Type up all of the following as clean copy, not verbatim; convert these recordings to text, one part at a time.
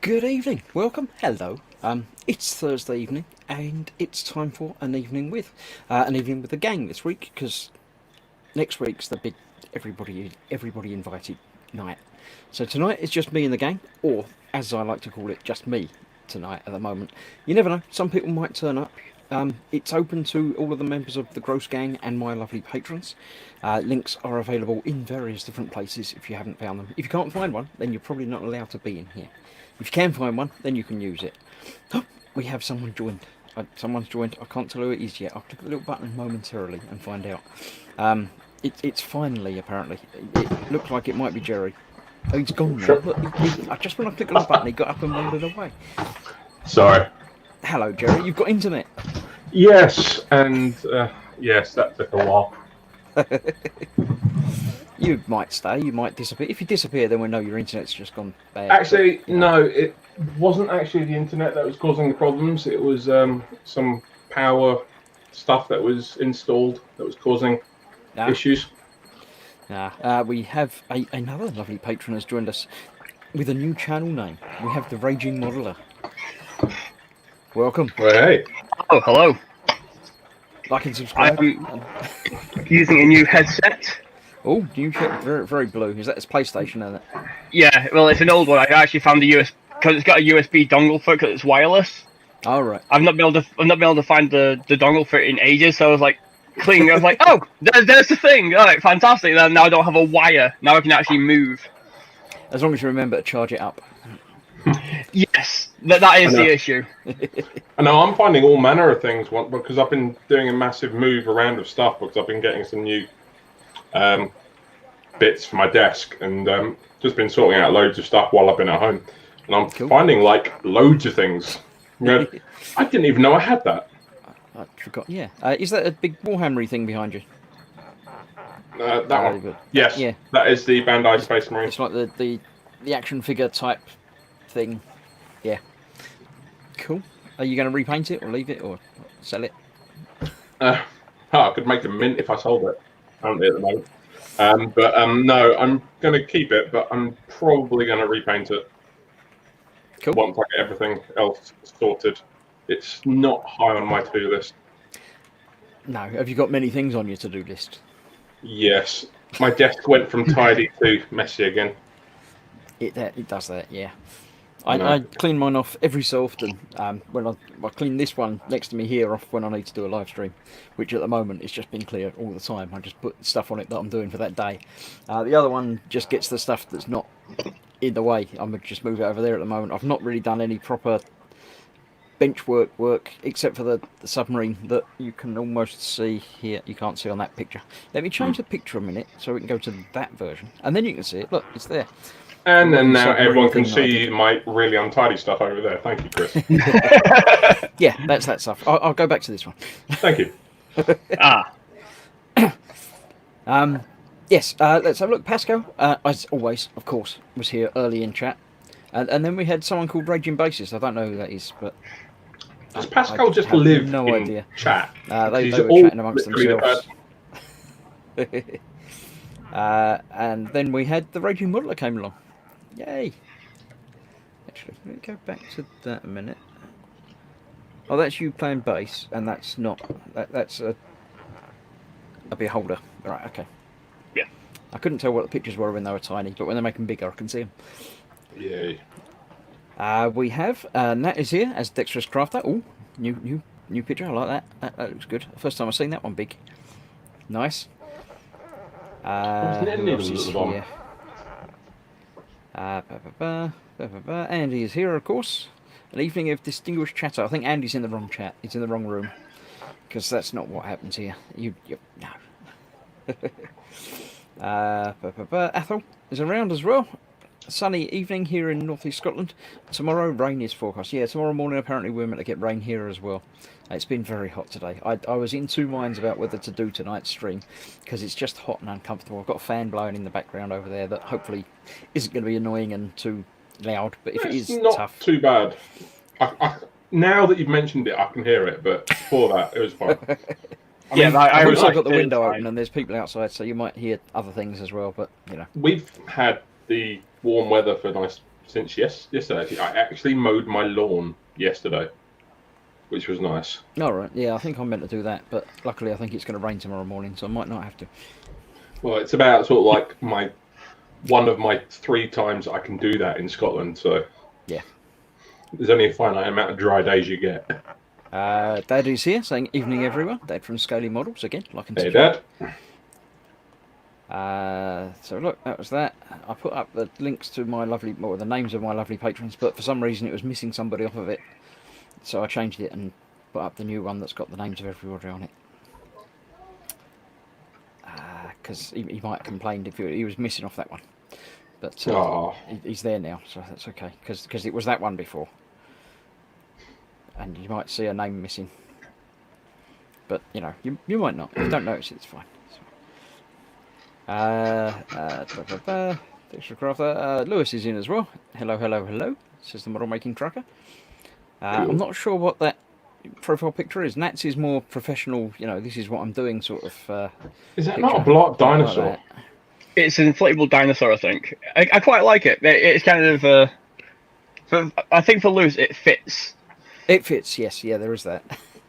Good evening, welcome, hello. It's Thursday evening, and it's time for an evening with the gang this week because next week's the big everybody invited night. So tonight it's just me and the gang, or as I like to call it, just me tonight at the moment. You never know, some people might turn up. It's open to all of the members of the Gross Gang and my lovely patrons. Links are available in various different places if you haven't found them. If you can't find one, then you're probably not allowed to be in here. If you can find one, then you can use it. Oh, we have someone joined. Someone's joined. I can't tell who it is yet. I'll click the little button momentarily and find out. It's finally, apparently. It looked like it might be Jerry. Oh, he's gone now. Sure. Look, just when I clicked the little button, he got up and wandered away. Sorry. Hello, Jerry. You've got internet. Yes, and yes, that took a while. You might stay, you might disappear. If you disappear, then we know your internet's just gone bad. Actually, But, you know. no, it wasn't actually the internet that was causing the problems. It was some power stuff that was installed that was causing Ah, issues. we have another lovely patron has joined us with a new channel name. We have the Raging Modeler. Welcome. Well, hey, Oh, hello. Like and subscribe. I'm using a new headset. Oh, new check. Very, very blue. Is that his PlayStation, isn't it? Yeah, well, it's an old one. I actually found the US because it's got a USB dongle for it because it's wireless. All right. I've not been able to find the dongle for it in ages. So I was like clicking. I was like, oh, there's the thing. All right, fantastic. Then now I don't have a wire. Now I can actually move. As long as you remember to charge it up. Yes, that is I know. the issue. I know I'm finding all manner of things because I've been doing a massive move around of stuff because I've been getting some new bits for my desk and just been sorting out loads of stuff while I've been at home, and I'm Cool. finding like loads of things. You know, I didn't even know I had that. I forgot. Yeah. Is that a big Warhammery thing behind you? That Very one. good. Yes, Yeah. that is the Bandai Space Marine. It's like the action figure type thing. Yeah. Cool. Are you going to repaint it or leave it or sell it? I could make a mint if I sold it. Currently at the moment. No, I'm going to keep it, but I'm probably going to repaint it Cool. once I get everything else sorted. It's not high on my to-do list. No. Have you got many things on your to-do list? Yes, my desk went from tidy to messy again. It does that. Yeah. No. I clean mine off every so often. When I clean this one next to me here off when I need to do a live stream, which at the moment it's just been clear all the time. I just put stuff on it that I'm doing for that day. The other one just gets the stuff that's not in the way. I'm gonna just move it over there at the moment. I've not really done any proper bench work except for the submarine that you can almost see here. You can't see on that picture. Let me change the picture a minute so we can go to that version, and then you can see it. Look, it's there. And then now Submarine everyone can thing that I see did. my really untidy stuff over there. Thank you, Chris. Yeah, that's that stuff. I'll go back to this one. Thank you. Ah, Yes, let's have a look. Pascal, as always, of course, was here early in chat. And then we had someone called Raging Bassist. I don't know who that is, but Does Pascal I just have live no in idea. chat? They He's were all chatting amongst literally the themselves. And then we had the Raging Modeler came along. Yay! Actually, let me go back to that a minute. Oh, that's you playing bass, and that's not. That's a beholder. Right, okay. Yeah. I couldn't tell what the pictures were when they were tiny, but when they make them bigger, I can see them. Yay. We have Nat is here as Dexterous Crafter. Oh, new picture. I like that. That looks good. First time I've seen that one big. Nice. Wasn't it Who in else the is little bomb? here? Andy is here, of course. An evening of distinguished chatter. I think Andy's in the wrong chat. He's in the wrong room because that's not what happens here. You no. Athel is around as well. Sunny evening here in northeast Scotland. Tomorrow rain is forecast. Yeah, tomorrow morning apparently we're meant to get rain here as well. It's been very hot today. I was in two minds about whether to do tonight's stream because it's just hot and uncomfortable. I've got a fan blowing in the background over there that hopefully isn't going to be annoying and too loud. But if it It's is not tough, too bad. Now that you've mentioned it, I can hear it, but before that, it was fine. yeah, I I've was also like, got the it's window fine. open and there's people outside, so you might hear other things as well. But you know, We've had the warm weather for nice since yesterday. I actually mowed my lawn yesterday, which was nice. All right. Yeah, I think I'm meant to do that, but luckily I think it's going to rain tomorrow morning, so I might not have to. Well, it's about sort of like one of my 3 times I can do that in Scotland. So Yeah. there's only a finite amount of dry days you get. Dad is here saying evening everyone. Dad from Scaly Models again, like and Hey, subscribe. Dad. So look, that was that. I put up the links to the names of my lovely patrons, but for some reason it was missing somebody off of it, so I changed it and put up the new one that's got the names of everybody on it. Because he might have complained if he was missing off that one, but he's there now, so that's okay. Because it was that one before, and you might see a name missing, but you know you might not. If you don't notice it, it's fine. Thanks for Crafter. Lewis is in as well. Hello, says the model making trucker. I'm not sure what that profile picture is. Nat's is more professional, this is what I'm doing sort of. Is that not a block dinosaur? Like It's an inflatable dinosaur, I think. I quite like it. It's kind of I think for Lewis it fits. it fits, yes, yeah, there is that.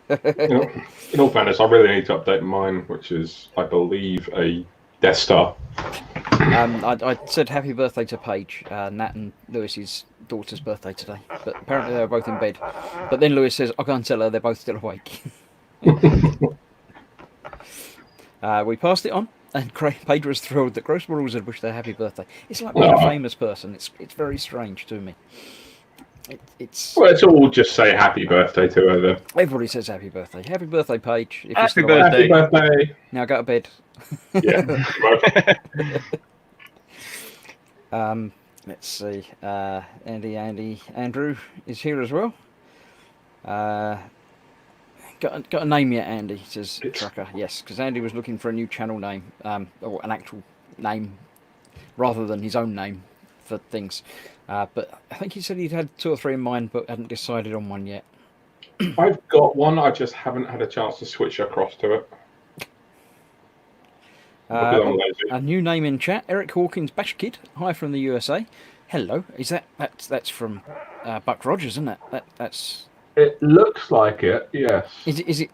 In all fairness, I really need to update mine, which is, I believe, a Death Star. I said happy birthday to Paige, Nat and Lewis's daughter's birthday today, but apparently they were both in bed. But then Lewis says, I'll go and tell her they're both still awake. We passed it on, and Paige was thrilled that Gross Models had wished her happy birthday. It's like being a famous person. It's very strange to me. It's Well, let's all just say happy birthday to her then. everybody says happy birthday. Happy birthday, Paige. If you're Happy still awake. birthday. Happy birthday. Now go to bed. Yeah. Let's see. Andrew is here as well. Got a name yet, Andy? Says Trucker. Yes, because Andy was looking for a new channel name, or an actual name, rather than his own name for things. But I think he said he'd had 2 or 3 in mind, but hadn't decided on one yet. I've got one, I just haven't had a chance to switch across to it. Because I'm lazy. A new name in chat. Eric Hawkins Bash Kid. Hi from the USA. Hello. Is that's from Buck Rogers, isn't it? That's. It looks like it, yes. Is it?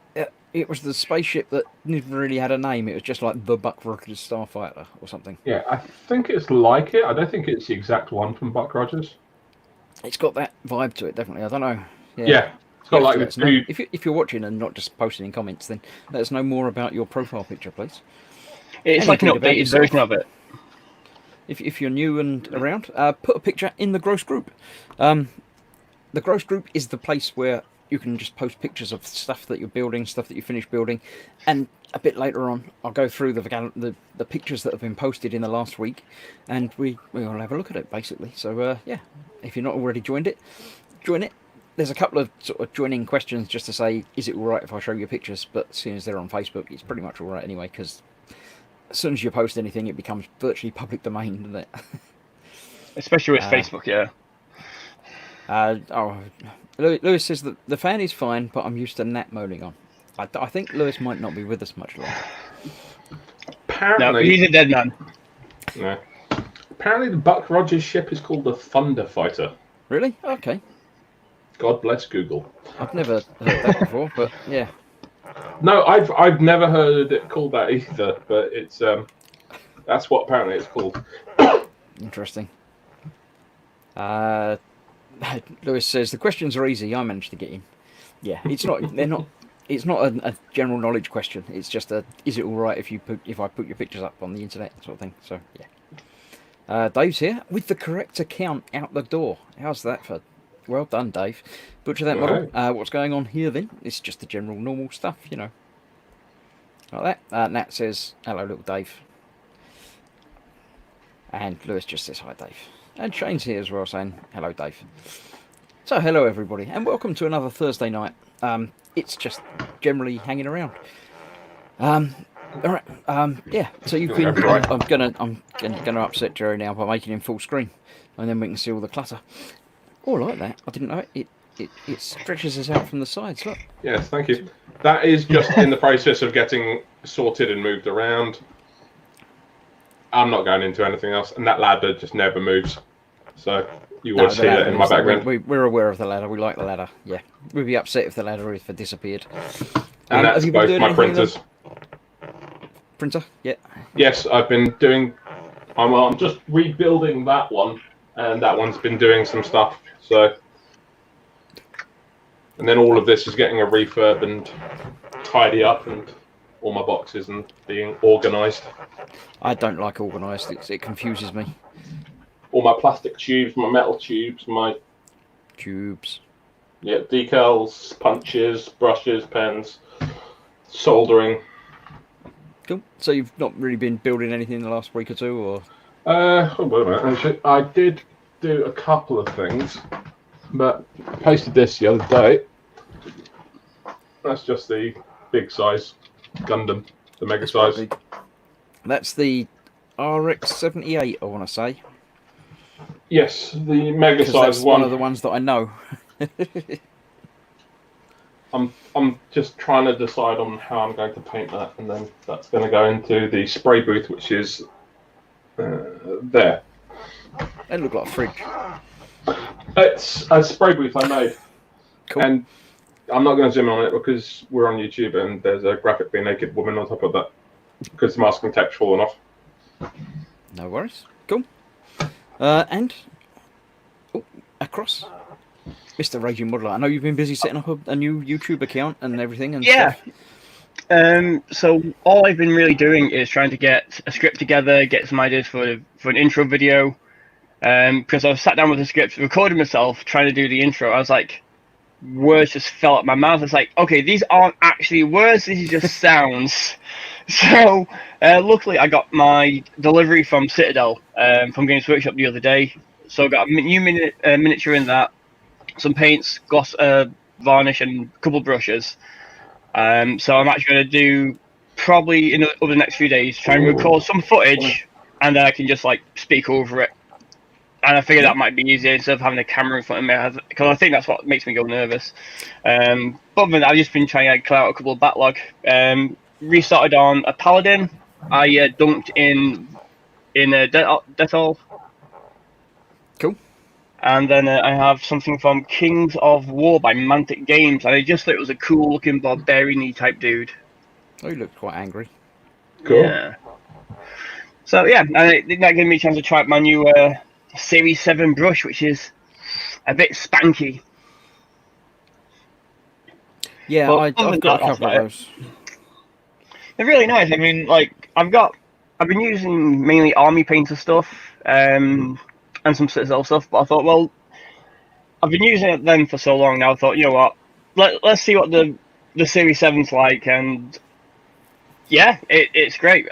It was the spaceship that never really had a name. It was just like the Buck Rogers Starfighter or something. Yeah, I think it's like it. I don't think it's the exact one from Buck Rogers. It's got that vibe to it, definitely. I don't know. Yeah, it's got like the Let us know. two. If you're watching and not just posting in comments, then let us know more about your profile picture, please. It's like an Anything about updated yourself. version of it. If you're new and around, put a picture in the Gross Group. The Gross Group is the place where you can just post pictures of stuff that you're building, stuff that you finished building, and a bit later on, I'll go through the pictures that have been posted in the last week, and we'll have a look at it basically. So yeah, if you're not already joined it, join it. There's a couple of sort of joining questions just to say, is it all right if I show you pictures? But seeing as they're on Facebook, it's pretty much all right anyway, because as soon as you post anything, it becomes virtually public domain, doesn't it? Especially with Facebook, yeah. Lewis says that the fan is fine, but I'm used to Nat moaning on. I think Lewis might not be with us much longer. No, Apparently, he's a dead man. no. Apparently, the Buck Rogers ship is called the Thunder Fighter. Really? Okay. God bless Google. I've never heard that before, but yeah. No, I've never heard it called that either, but it's that's what apparently it's called. Interesting. Lewis says the questions are easy. I managed to get in. Yeah, it's not. They're not. It's not a general knowledge question. It's just is it all right if I put your pictures up on the internet sort of thing. So yeah. Dave's here with the correct account out the door. How's that for? Well done, Dave. Butcher that model. What's going on here then? It's just the general normal stuff, like that. Nat says hello, little Dave. And Lewis just says hi, Dave. And Shane's here as well saying hello, Dave. So hello everybody, and welcome to another Thursday night. It's just generally hanging around. All right. Yeah. So you've been. I'm gonna upset Jerry now by making him full screen, and then we can see all the clutter. Oh, like that. I didn't know it. It stretches us out from the sides. Look. Yes, thank you. That is just in the process of getting sorted and moved around. I'm not going into anything else, and that ladder just never moves. So You will see the that ladder in my is there. background. We're aware of the ladder. We like the ladder. Yeah, we'd be upset if the ladder if it disappeared. And that's have you been both doing my anything with printers. the printer? Yeah. Yes, I've been doing. I'm just rebuilding that one, and that one's been doing some stuff. So, and then all of this is getting a refurb and tidy up, and all my boxes and being organised. I don't like organised. It confuses me. All my plastic tubes, my metal tubes, my Tubes. decals, punches, brushes, pens, soldering. Cool. So you've not really been building anything in the last week or two, or? Oh, wait a minute. Actually, I did do a couple of things, but I posted this the other day. That's just the big size Gundam, the mega size. Big. That's the RX-78, I want to say. Yes, the mega Because size that's one of the ones that I know. I'm just trying to decide on how I'm going to paint that, and then that's going to go into the spray booth, which is there. They look like a fridge. It's a spray booth I made. Cool. And I'm not going to zoom in on it because we're on YouTube and there's a graphically naked woman on top of that because the masking tape's fallen off. No worries. Cool. And across, Mr. Raging Modeler. I know you've been busy setting up a new YouTube account and everything. And Yeah. stuff. So all I've been really doing is trying to get a script together, get some ideas for an intro video. Because I sat down with the script, recorded myself, trying to do the intro. I was like, words just fell out my mouth. It's like, okay, these aren't actually words, these are just sounds. So luckily I got my delivery from Citadel, from Games Workshop the other day. So I got a new miniature in that, some paints, gloss, varnish, and a couple brushes. So I'm actually going to do, probably over the next few days, try and record some footage, and then I can just like speak over it. And I figured that might be easier instead of having a camera in front of me, because I think that's what makes me go nervous. But other than that, I've just been trying to clear out a couple of backlog. Restarted on a Paladin. I dunked in Dettol. Cool. And then I have something from Kings of War by Mantic Games. And I just thought it was a cool looking barbarian-y type dude. Oh, you look quite angry. Cool. Yeah. So yeah, and that gave me a chance to try out my new Series 7 brush, which is a bit spanky. Yeah, Well, I've other got a than couple that, of those. They're really nice. I mean, like I've been using mainly Army Painter stuff, and some Citadel stuff. But I thought, well, I've been using them for so long now. I thought, you know what, let's see what the Series 7's like, and yeah, it's great.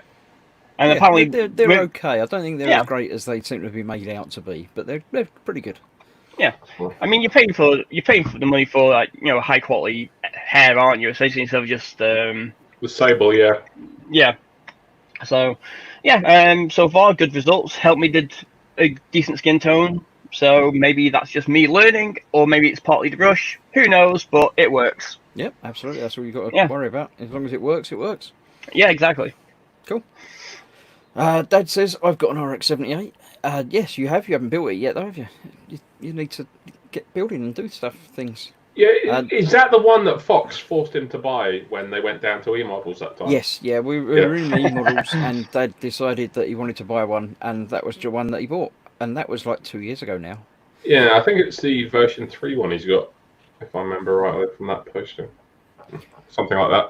And Yeah, apparently they're okay. I don't think they're Yeah. as great as they seem to be made out to be, but they're pretty good. Yeah, I mean, you're paying for the money for, like, high quality hair, aren't you? Essentially, instead of just The Sable, yeah. yeah. So yeah, so far good results. Helped me did a decent skin tone. So maybe that's just me learning, or maybe it's partly the brush. Who knows? But it works. Yep, absolutely. That's all you've got to Yeah. worry about. As long as it works, it works. Yeah, exactly. Cool. Dad says, I've got an RX-78. Yes, you have. You haven't built it yet, though, have you? You need to get building and do things. Yeah, is that the one that Fox forced him to buy when they went down to E-models that time? Yes, yeah, we were in the models, and Dad decided that he wanted to buy one, and that was the one that he bought. And that was like 2 years ago now. Yeah, I think it's the version 3 one he's got, if I remember rightly from that posting. Something like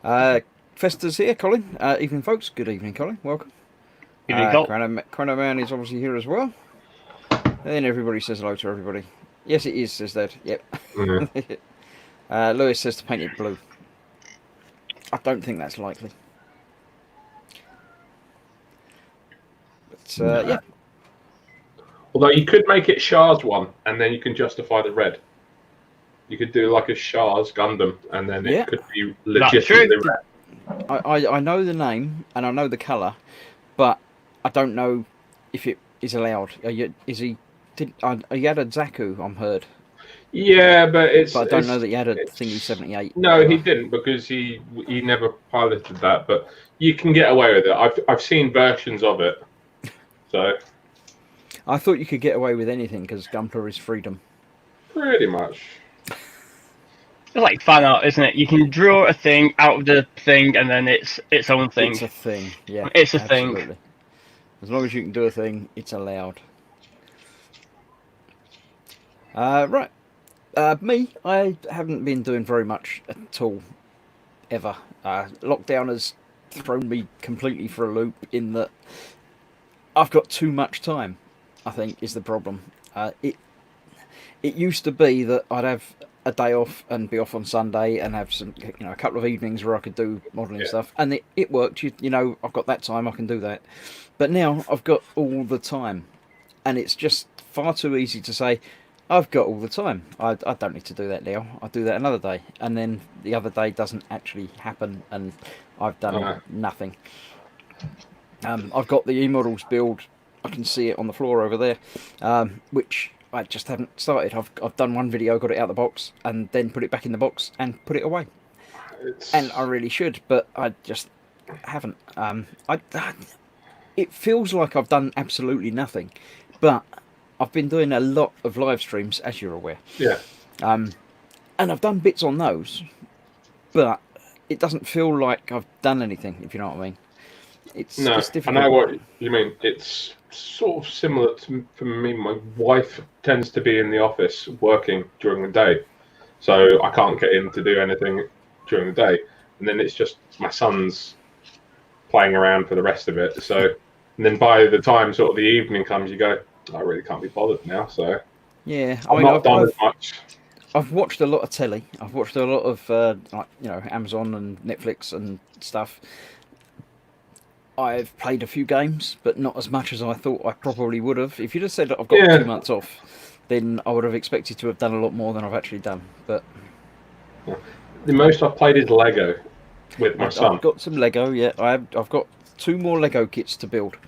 that. Festa's here, Colin. Evening, folks. Good evening, Colin. Welcome. Evening, Col. Chrono Man is obviously here as well. And everybody says hello to everybody. Yes, it is, says Dad. Yep. Mhm. Lewis says to paint it blue. I don't think that's likely. But, yeah. Although you could make it Shah's one, and then you can justify the red. You could do like a Shah's Gundam, and then it could be legitimately red. I know the name and I know the colour, but I don't know if it is allowed. Is he? He had a Zaku, I'm heard. Yeah, but I don't know that he had a thingy 78. No, he didn't, because he never piloted that. But you can get away with it. I've seen versions of it. So I thought you could get away with anything because Gunpla is freedom. Pretty much. It's like fan art, isn't it? You can draw a thing out of the thing, and then it's its own thing. It's a thing, yeah. It's a absolutely. thing. As long as you can do a thing, it's allowed. Right. Me, I haven't been doing very much at all, ever. Lockdown has thrown me completely for a loop in that I've got too much time, I think, is the problem. It used to be that I'd have a day off and be off on Sunday and have some, a couple of evenings where I could do modelling stuff, and it worked. I've got that time, I can do that. But now I've got all the time, and it's just far too easy to say, I've got all the time. I don't need to do that now. I'll do that another day, and then the other day doesn't actually happen, and I've done nothing. I've got the e-models build. I can see it on the floor over there, which I just haven't started. I've done one video, got it out of the box, and then put it back in the box and put it away. And I really should, but I just haven't. It feels like I've done absolutely nothing, but I've been doing a lot of live streams, as you're aware. Yeah. And I've done bits on those, but it doesn't feel like I've done anything, if you know what I mean. It's difficult. I know what you mean. It's sort of similar to, for me. My wife tends to be in the office working during the day, so I can't get in to do anything during the day, and then it's just my son's playing around for the rest of it. So, and then by the time sort of the evening comes, you go, I really can't be bothered now. So yeah, I've not done as much. I've watched a lot of telly. I've watched a lot of Amazon and Netflix and stuff. I've played a few games, but not as much as I thought I probably would have. If you'd have said that I've got 2 months off, then I would have expected to have done a lot more than I've actually done. But the most I've played is Lego with my son. I've got some Lego. Yeah, I've got 2 more Lego kits to build.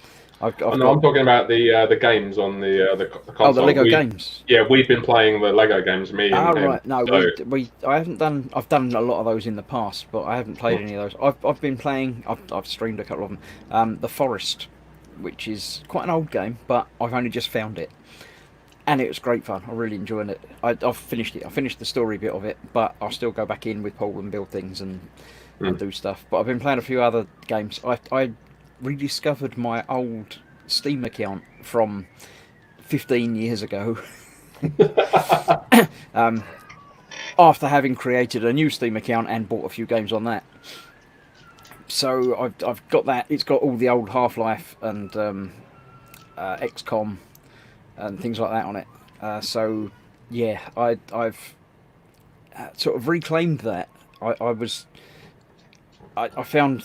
I'm talking about the games on the console. Oh, the Lego games. Yeah, we've been playing the Lego games. Me and him. Right. No, I haven't done. I've done a lot of those in the past, but I haven't played any of those. I've been playing. I've streamed a couple of them. The Forest, which is quite an old game, but I've only just found it, and it was great fun. I really enjoyed it. I've finished it. I finished the story bit of it, but I'll still go back in with Paul and build things and do stuff. But I've been playing a few other games. I rediscovered my old Steam account from 15 years ago after having created a new Steam account and bought a few games on that. So I've got that. It's got all the old Half-Life and XCOM and things like that on it. So yeah, I've sort of reclaimed that. I found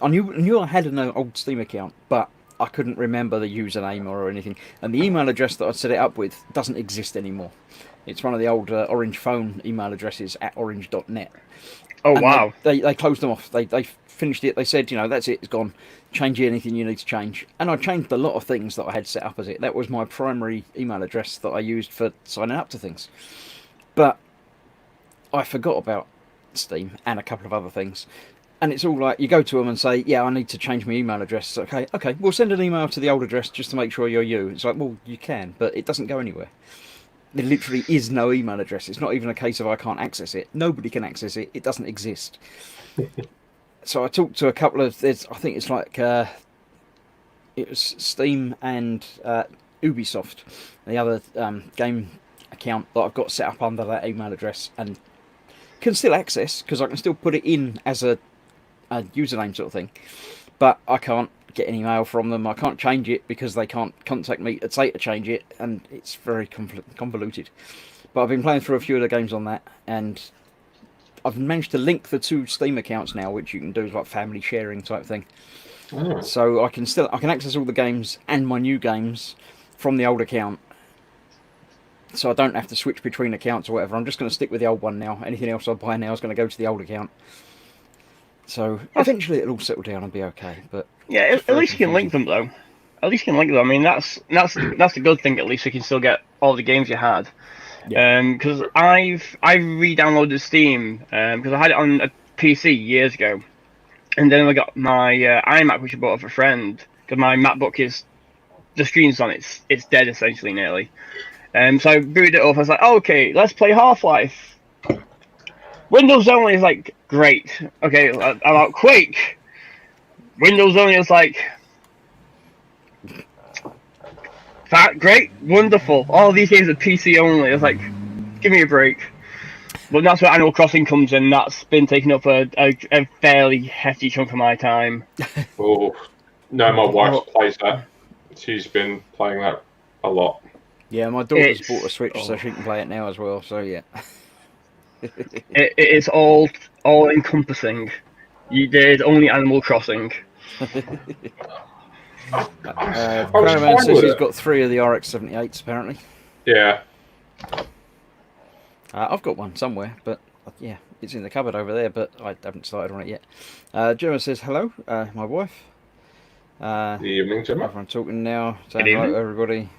I knew I had an old Steam account, but I couldn't remember the username or anything. And the email address that I set it up with doesn't exist anymore. It's one of the old Orange phone email addresses at orange.net. Oh, and wow. They closed them off. They finished it. They said, that's it, it's gone. Change anything you need to change. And I changed a lot of things that I had set up as it. That was my primary email address that I used for signing up to things. But I forgot about Steam and a couple of other things. And it's all like, you go to them and say, yeah, I need to change my email address. Okay, we'll send an email to the old address just to make sure you're you. It's like, well, you can, but it doesn't go anywhere. There literally is no email address. It's not even a case of I can't access it. Nobody can access it. It doesn't exist. So I talked to a couple of, I think it's like, it was Steam and Ubisoft, the other game account that I've got set up under that email address and can still access, because I can still put it in as a username sort of thing, but I can't get any mail from them. I can't change it because they can't contact me to say to change it, and it's very convoluted. But I've been playing through a few of the games on that, and I've managed to link the 2 Steam accounts now, which you can do as like family sharing type thing. So I can access all the games and my new games from the old account, so I don't have to switch between accounts or whatever. I'm just going to stick with the old one now. Anything else I buy now is going to go to the old account. So eventually it'll all settle down and be okay. But yeah, at least you can link them though. At least you can link them. I mean, that's a good thing. At least you can still get all the games you had. Because I re-downloaded Steam because I had it on a PC years ago, and then I got my iMac, which I bought off a friend, because my MacBook is the screen's on, it's dead essentially nearly. So I booted it up. I was like, oh, okay, let's play Half-Life. Windows only is like, great. Okay, I'm out. Quake. Windows only is like, great, wonderful. All these games are PC only. It's like, give me a break. But that's where Animal Crossing comes in. That's been taking up a fairly hefty chunk of my time. Oh, no, my wife plays that. She's been playing that a lot. Yeah, my daughter's bought a Switch, so she can play it now as well. So yeah. It is all encompassing. You did only Animal Crossing. Caravan says he's got 3 of the RX-78s apparently. Yeah. I've got one somewhere, but yeah, it's in the cupboard over there, but I haven't started on it yet. Gemma says hello, my wife. Good evening, Gemma. Everyone talking now, saying hello to everybody.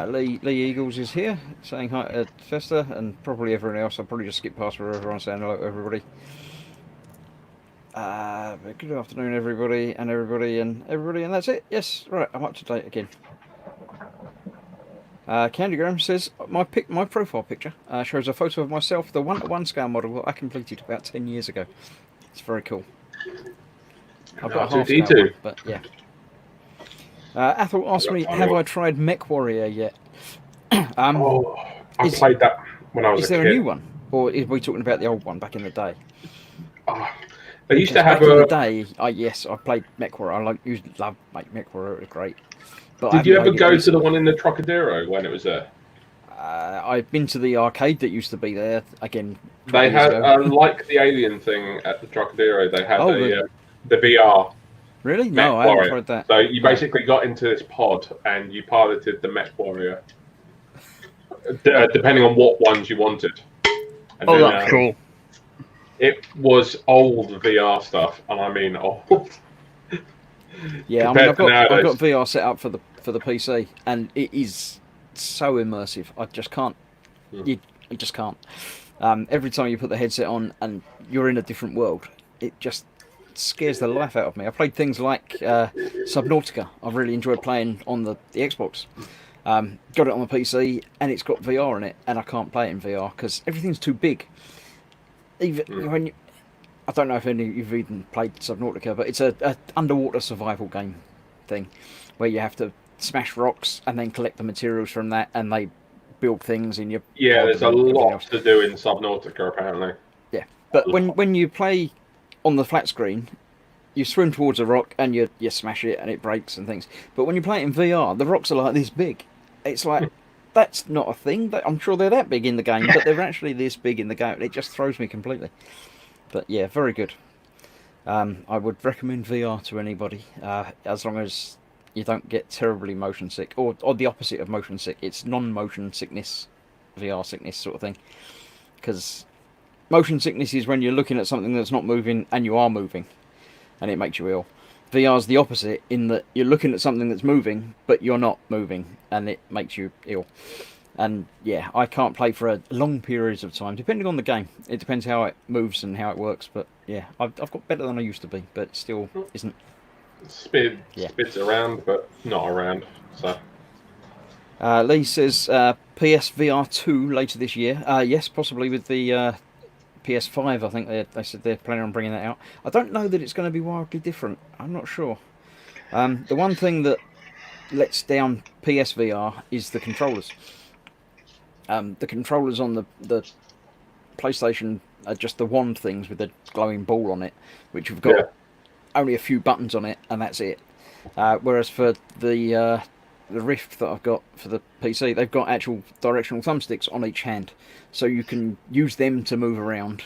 Lee Eagles is here, saying hi to Festa, and probably everyone else. I'll probably just skip past where everyone's saying hello to everybody. Good afternoon, everybody, and that's it. Yes, right, I'm up to date again. Candygram says my profile picture shows a photo of myself, the 1:1 scale model that I completed about 10 years ago. It's very cool. I've got a half scale one, but yeah. Athel asked me, have I tried Mech Warrior yet? I played that when I was a kid. Is there a new one? Or are we talking about the old one back in the day? They used to have back in the day, yes, I played Mech Warrior. I used to love Mech Warrior, it was great. But did you ever go to the one in the Trocadero when it was there? I've been to the arcade that used to be there, again. They had, like the Alien thing at the Trocadero, they had the VR. Really? No, I haven't tried that. So you basically got into this pod and you piloted the Mech Warrior, depending on what ones you wanted. And then, that's cool. It was old VR stuff, and I mean old. Yeah, I mean, I've got VR set up for the PC, and it is so immersive. I just can't. You just can't. Every time you put the headset on and you're in a different world, it just scares the life out of me. I played things like Subnautica. I've really enjoyed playing on the Xbox. Got it on the PC, and it's got VR in it, and I can't play it in VR because everything's too big. Even when I don't know if any of you've even played Subnautica, but it's a underwater survival game thing where you have to smash rocks and then collect the materials from that, and they build things in your. Yeah, there's a lot to do in Subnautica apparently. Yeah, but when you play on the flat screen, you swim towards a rock and you smash it and it breaks and things. But when you play it in VR, the rocks are like this big. It's like that's not a thing. I'm sure they're that big in the game, but they're actually this big in the game. It just throws me completely. But yeah, very good. I would recommend VR to anybody, as long as you don't get terribly motion sick, or the opposite of motion sick. It's non-motion sickness, VR sickness sort of thing. Because motion sickness is when you're looking at something that's not moving and you are moving, and it makes you ill. VR's the opposite, in that you're looking at something that's moving, but you're not moving, and it makes you ill. And yeah, I can't play for long periods of time, depending on the game. It depends how it moves and how it works, but yeah, I've got better than I used to be, but still isn't. Spids around, but not around, so. Lee says PSVR 2 later this year. Yes, possibly with the PS5, I think they said they're planning on bringing that out. I don't know that it's going to be wildly different. I'm not sure. The one thing that lets down PSVR is the controllers. The controllers on the PlayStation are just the wand things with the glowing ball on it, which have got only a few buttons on it, and that's it. Whereas for the Rift that I've got for the PC, they've got actual directional thumbsticks on each hand, so you can use them to move around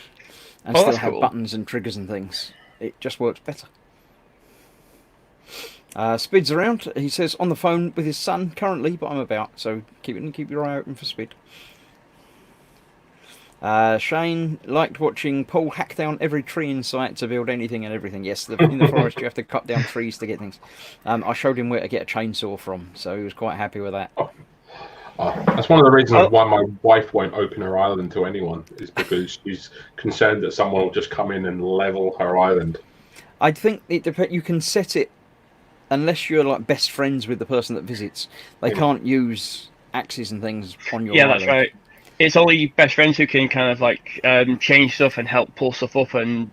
and still have buttons and triggers and things. It just works better. Spid's around. He says on the phone with his son currently, but I'm about, so keep your eye open for Spid. Shane liked watching Paul hack down every tree in sight to build anything and everything. Yes, in the forest you have to cut down trees to get things. I showed him where to get a chainsaw from, so he was quite happy with that. That's one of the reasons why my wife won't open her island to anyone, is because she's concerned that someone will just come in and level her island. I think you can set it, unless you're like best friends with the person that visits. They can't use axes and things on your island. That's right. It's only best friends who can kind of like change stuff and help pull stuff up and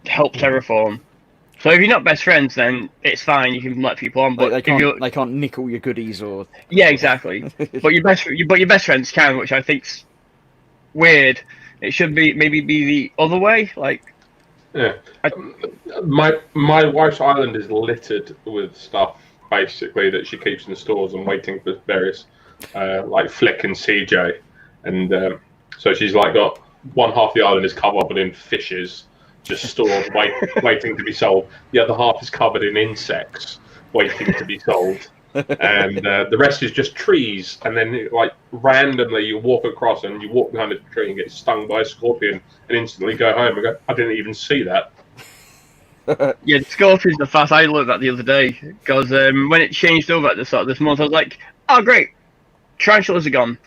help terraform. So if you're not best friends, then it's fine. You can let people on, but they can't nick all your goodies or. Yeah, exactly. but your best friends can, which I think's weird. It should maybe be the other way. Like, yeah, my wife's island is littered with stuff basically that she keeps in stores and waiting for various like Flick and CJ, and so she's like got one half the island is covered in fishes, just stored, waiting to be sold. The other half is covered in insects, waiting to be sold. And the rest is just trees. And then, like, randomly you walk across and you walk behind a tree and get stung by a scorpion and instantly go home and go, I didn't even see that. Yeah, the scorpions are fast. I looked at that the other day because when it changed over at the start of this month, I was like, oh, great, tarantulas are gone.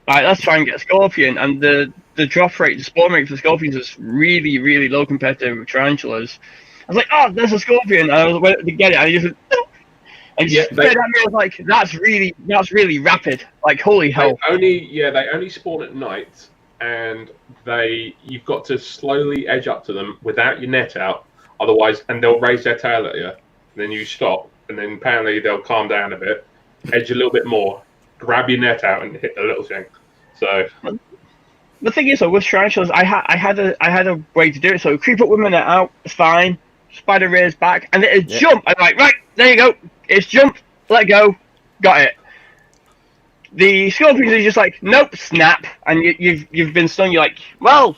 Right, let's try and get a scorpion. And the drop rate, the spawn rate for scorpions is really, really low compared to tarantulas. I was like, oh, there's a scorpion. And I was waiting to get it. And I just went, and just stared at me. I was like, that's really rapid. Like, holy hell. They only spawn at night, and you've got to slowly edge up to them without your net out. Otherwise, and they'll raise their tail at you. And then you stop, and then apparently they'll calm down a bit, edge a little bit more, grab your net out, and hit the little thing. So. The thing is, though, with tarantulas, I had a way to do it. So creep up with my net out, it's fine. Spider rears back, and then it jump. I'm like, right, there you go. It's jumped. Let go. Got it. The scorpions are just like, nope, snap, and you've been stung. You're like, well.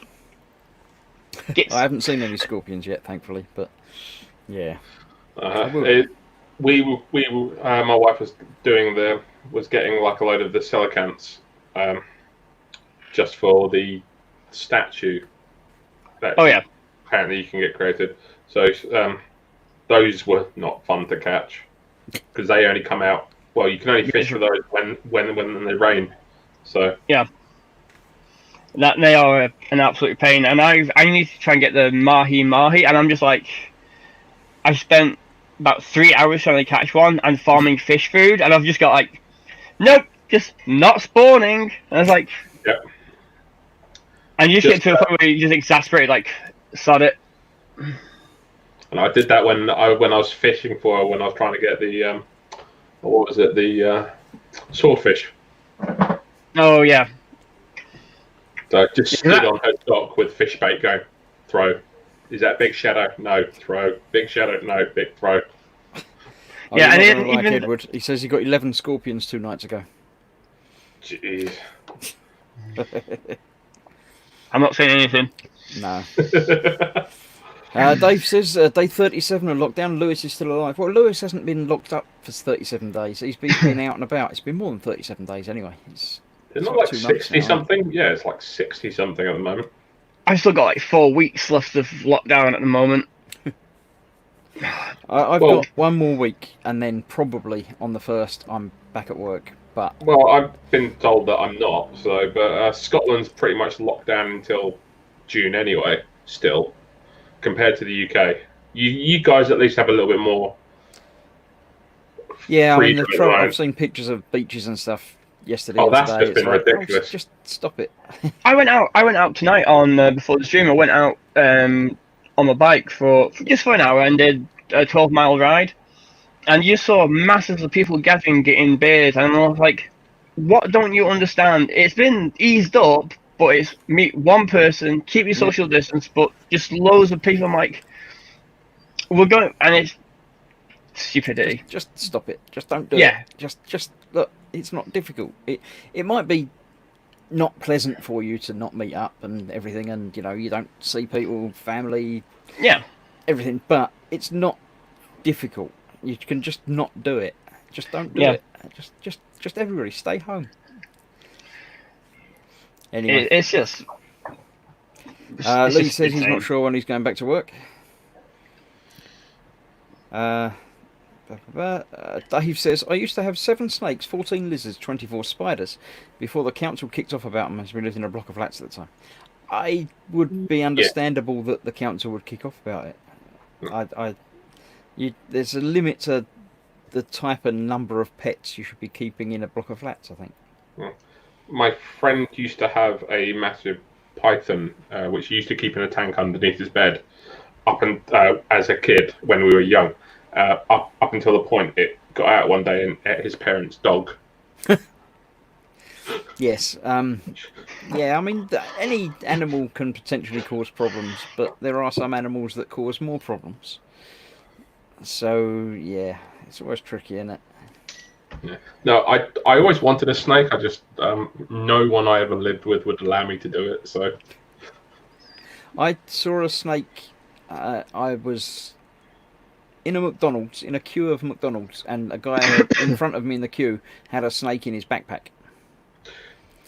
I haven't seen any scorpions yet, thankfully, but yeah. My wife was getting like a load of the coelacanths. Just for the statue that apparently you can get created. So those were not fun to catch because they only come out. Well, you can only fish for those when they rain. So yeah, that they are an absolute pain. And I need to try and get the mahi, and I'm just like, I've spent about 3 hours trying to catch one and farming fish food, and I've just got like, nope, just not spawning. And I was like, yep. And you get to a point where you just exasperate, like, sod it. And I did that when I was fishing when I was trying to get the the swordfish. Oh yeah. So I just stood on her dock with fish bait going, throw. Is that big shadow? No, throw. Big shadow? No, big throw. Yeah, and even Edward, he says he got 11 scorpions 2 nights ago. Jeez. I'm not saying anything. No. Dave says day 37 of lockdown. Lewis is still alive. Well, Lewis hasn't been locked up for 37 days. He's been out and about. It's been more than 37 days anyway. It's not like 60 something. Yeah, it's like 60 something at the moment. I've still got like 4 weeks left of lockdown at the moment. I've got 1 more week, and then probably on the 1st I'm back at work. But I've been told that I'm not. But Scotland's pretty much locked down until June anyway. Still, compared to the UK, you guys at least have a little bit more. Yeah, I mean, I've seen pictures of beaches and stuff yesterday. Oh, that's just been ridiculous. Just stop it. I went out tonight on before the stream. I went out on my bike for an hour and did a 12-mile ride. And you saw masses of people gathering, getting beers, and I was like, what don't you understand? It's been eased up, but it's meet one person, keep your social distance, but just loads of people. I'm like, we're going, and it's stupidity. Just stop it. Just don't do it. Just look, it's not difficult. It might be not pleasant for you to not meet up and everything, and you don't see people, family, everything, but it's not difficult. You can just not do it. Just don't do it. Just everybody stay home. Anyway, it's just. Lee says he's not sure when he's going back to work. Dave says, I used to have 7 snakes, 14 lizards, 24 spiders before the council kicked off about them as we lived in a block of flats at the time. I would be understandable that the council would kick off about it. There's a limit to the type and number of pets you should be keeping in a block of flats, I think. My friend used to have a massive python, which he used to keep in a tank underneath his bed, as a kid when we were young. Up until the point it got out one day and ate his parents' dog. Yes. Yeah, I mean, any animal can potentially cause problems, but there are some animals that cause more problems. So, yeah, it's always tricky, isn't it? Yeah. No, I always wanted a snake. I just no one I ever lived with would allow me to do it. So I saw a snake. I was in a McDonald's, in a queue of McDonald's, and a guy in front of me in the queue had a snake in his backpack.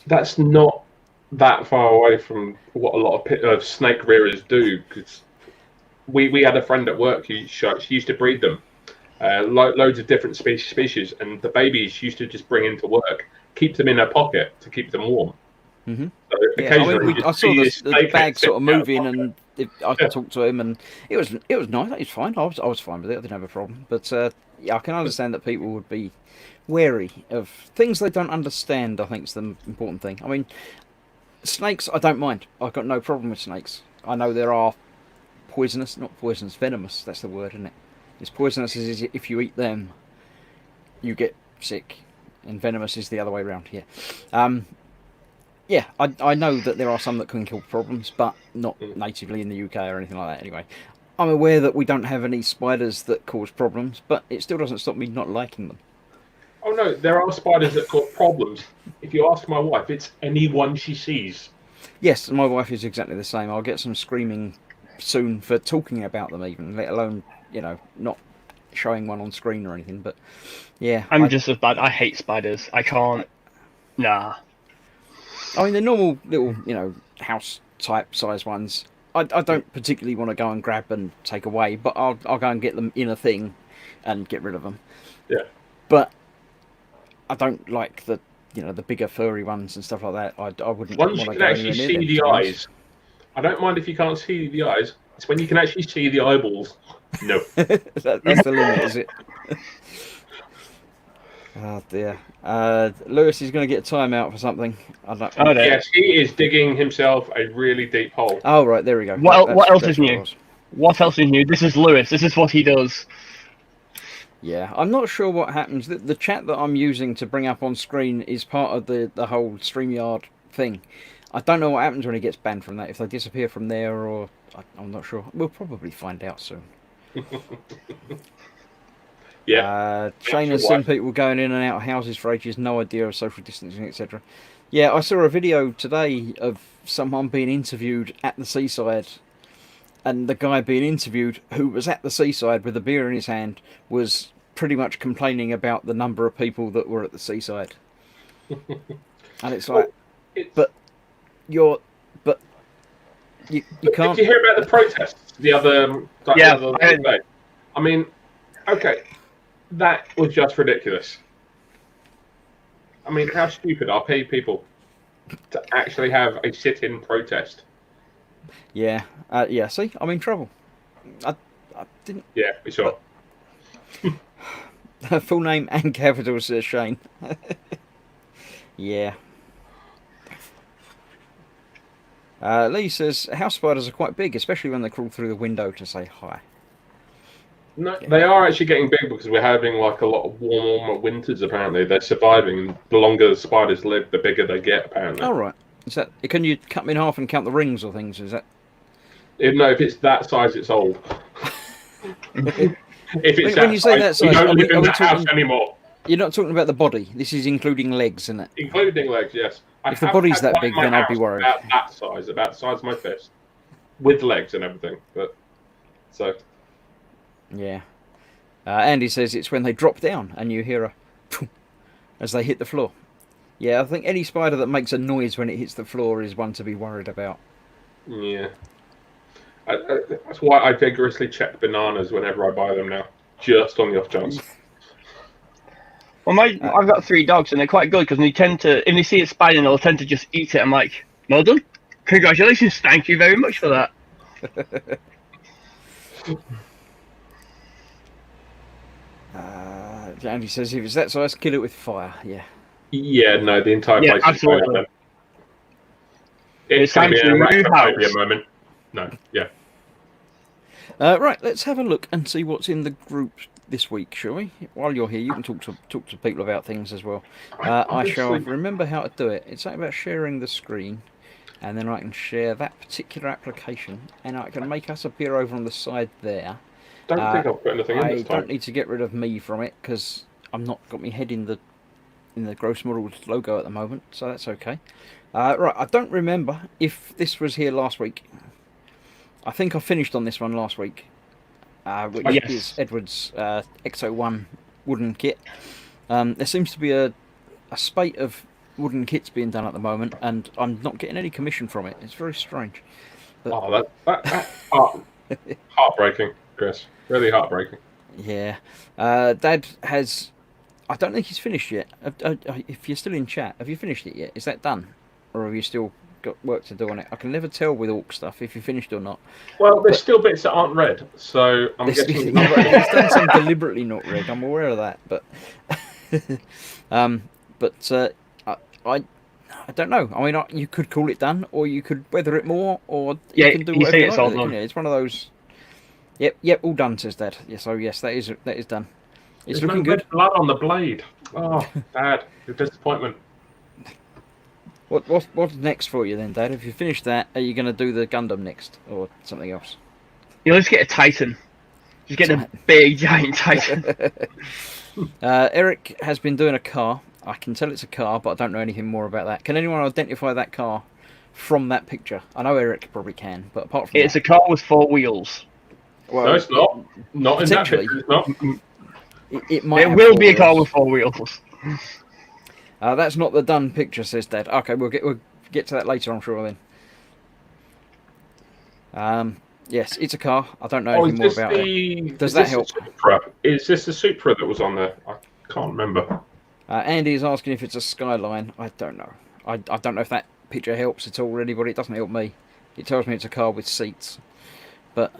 That's not that far away from what a lot of snake rearers do. Because we had a friend at work who she used to breed them. Loads of different species, and the babies used to just bring into work, keep them in her pocket to keep them warm. Mm-hmm. So yeah, I saw the bag sort of moving, and I talked to him, and it was nice. It was fine. I was fine with it. I didn't have a problem. But yeah, I can understand that people would be wary of things they don't understand. I think is the important thing. I mean, snakes, I don't mind. I've got no problem with snakes. I know there are poisonous, not poisonous, venomous. That's the word, isn't it? It's poisonous is if you eat them, you get sick, and venomous is the other way around. Yeah, yeah. I know that there are some that can kill problems, but not natively in the UK or anything like that. Anyway, I'm aware that we don't have any spiders that cause problems, but it still doesn't stop me not liking them. Oh no, there are spiders that cause problems. If you ask my wife, it's anyone she sees. Yes, my wife is exactly the same. I'll get some screaming soon for talking about them, even let alone, not showing one on screen or anything, but yeah. I'm just as bad. I hate spiders. I can't. Nah. I mean, the normal little, house type size ones, I don't particularly want to go and grab and take away, but I'll go and get them in a thing and get rid of them. Yeah. But I don't like the bigger furry ones and stuff like that. I wouldn't want to go anywhere near them. Once you can actually see the eyes. I don't mind if you can't see the eyes. It's when you can actually see the eyeballs. No. That's the limit, is it? Oh dear. Lewis is going to get a timeout for something. Yes, he is digging himself a really deep hole. Oh right, there we go. What else is new? What else is new? This is Lewis. This is what he does. Yeah, I'm not sure what happens. The chat that I'm using to bring up on screen is part of the whole StreamYard thing. I don't know what happens when he gets banned from that, if they disappear from there, or I'm not sure. We'll probably find out soon. Yeah. Shane has seen people going in and out of houses for ages, no idea of social distancing, etc. Yeah, I saw a video today of someone being interviewed at the seaside, and the guy being interviewed, who was at the seaside with a beer in his hand, was pretty much complaining about the number of people that were at the seaside. And it's like, you can't. Did you hear about the protests the other day? I mean, okay, that was just ridiculous. I mean, how stupid are people to actually have a sit-in protest? Yeah, yeah. See, I'm in trouble. I didn't. Yeah, we saw. Full name and capitals, says Shane. Yeah. Lee says house spiders are quite big, especially when they crawl through the window to say hi. No, they are actually getting big because we're having like a lot of warmer winters. Apparently, they're surviving. And the longer the spiders live, the bigger they get. Apparently. Oh right. Is that? Can you cut them in half and count the rings or things? Is that? No, if it's that size, it's old. If it's when you say that size, you don't live in we that house anymore. You're not talking about the body. This is including legs, isn't it? Including legs, yes. If the body's that big, then I'd be worried. About that size, about the size of my fist, with legs and everything. But so. Yeah. Andy says it's when they drop down and you hear a as they hit the floor. Yeah, I think any spider that makes a noise when it hits the floor is one to be worried about. Yeah. That's why I vigorously check bananas whenever I buy them now. just on the off chance. Well, I've got 3 dogs, and they're quite good because they tend to, if they see a spider, they'll tend to just eat it. I'm like, well done, congratulations, thank you very much for that. Andy says if it's that size, kill it with fire. Yeah. Yeah, no, the entire Yeah, place absolutely. is fine. It's It's going time to be to a move arachnophobia house. moment. No, yeah. Right, let's have a look and see what's in the group this week, shall we? While you're here, you can talk to people about things as well. I shall remember how to do it. It's something about sharing the screen, and then I can share that particular application, and I can make us appear over on the side there. Don't think I've put anything in I this time. don't need to get rid of me from it because I'm not got my head in the Gross Models logo at the moment, so that's okay. Right, I don't remember if this was here last week. I think I finished on this one last week, which Yes. is Edward's XO1 wooden kit. There seems to be a spate of wooden kits being done at the moment, and I'm not getting any commission from it. It's very strange. Oh, that's heartbreaking, Chris. Really heartbreaking. Yeah. Dad has... I don't think he's finished yet. If you're still in chat, have you finished it yet? Is that done? Or have you still got work to do on it? I can never tell with Orc stuff if you finished or not. Well, there's still bits that aren't read, so I'm guessing he's not ready. He's done some deliberately not read. I'm aware of that, but I don't know. I mean, you could call it done, or you could weather it more, or Yeah, you can do you whatever say you it's like all with it, done. couldn't you? It's one of those. Yep, all done, says Dad. Yeah, so yes, that is done. It's There's looking no red good. blood on the blade. Oh, Dad, the disappointment. What's next for you then, Dad? If you finish that, are you going to do the Gundam next, or something else? You'll just get a Titan. Just get a big giant Titan. Eric has been doing a car. I can tell it's a car, but I don't know anything more about that. Can anyone identify that car from that picture? I know Eric probably can, but apart from It's that, a car with 4 wheels. well, No, it's not. Not in that potentially. picture, it's not. It might. It have will four be a car wheels. with 4 wheels. That's not the done picture, says Dad. Okay, we'll get to that later, I'm sure. Then. Yes, it's a car. I don't know anything more about it. Does that help? Supra? Is this the Supra that was on there? I can't remember. Andy is asking if it's a Skyline. I don't know. I don't know if that picture helps at all anybody. It doesn't help me. It tells me it's a car with seats, but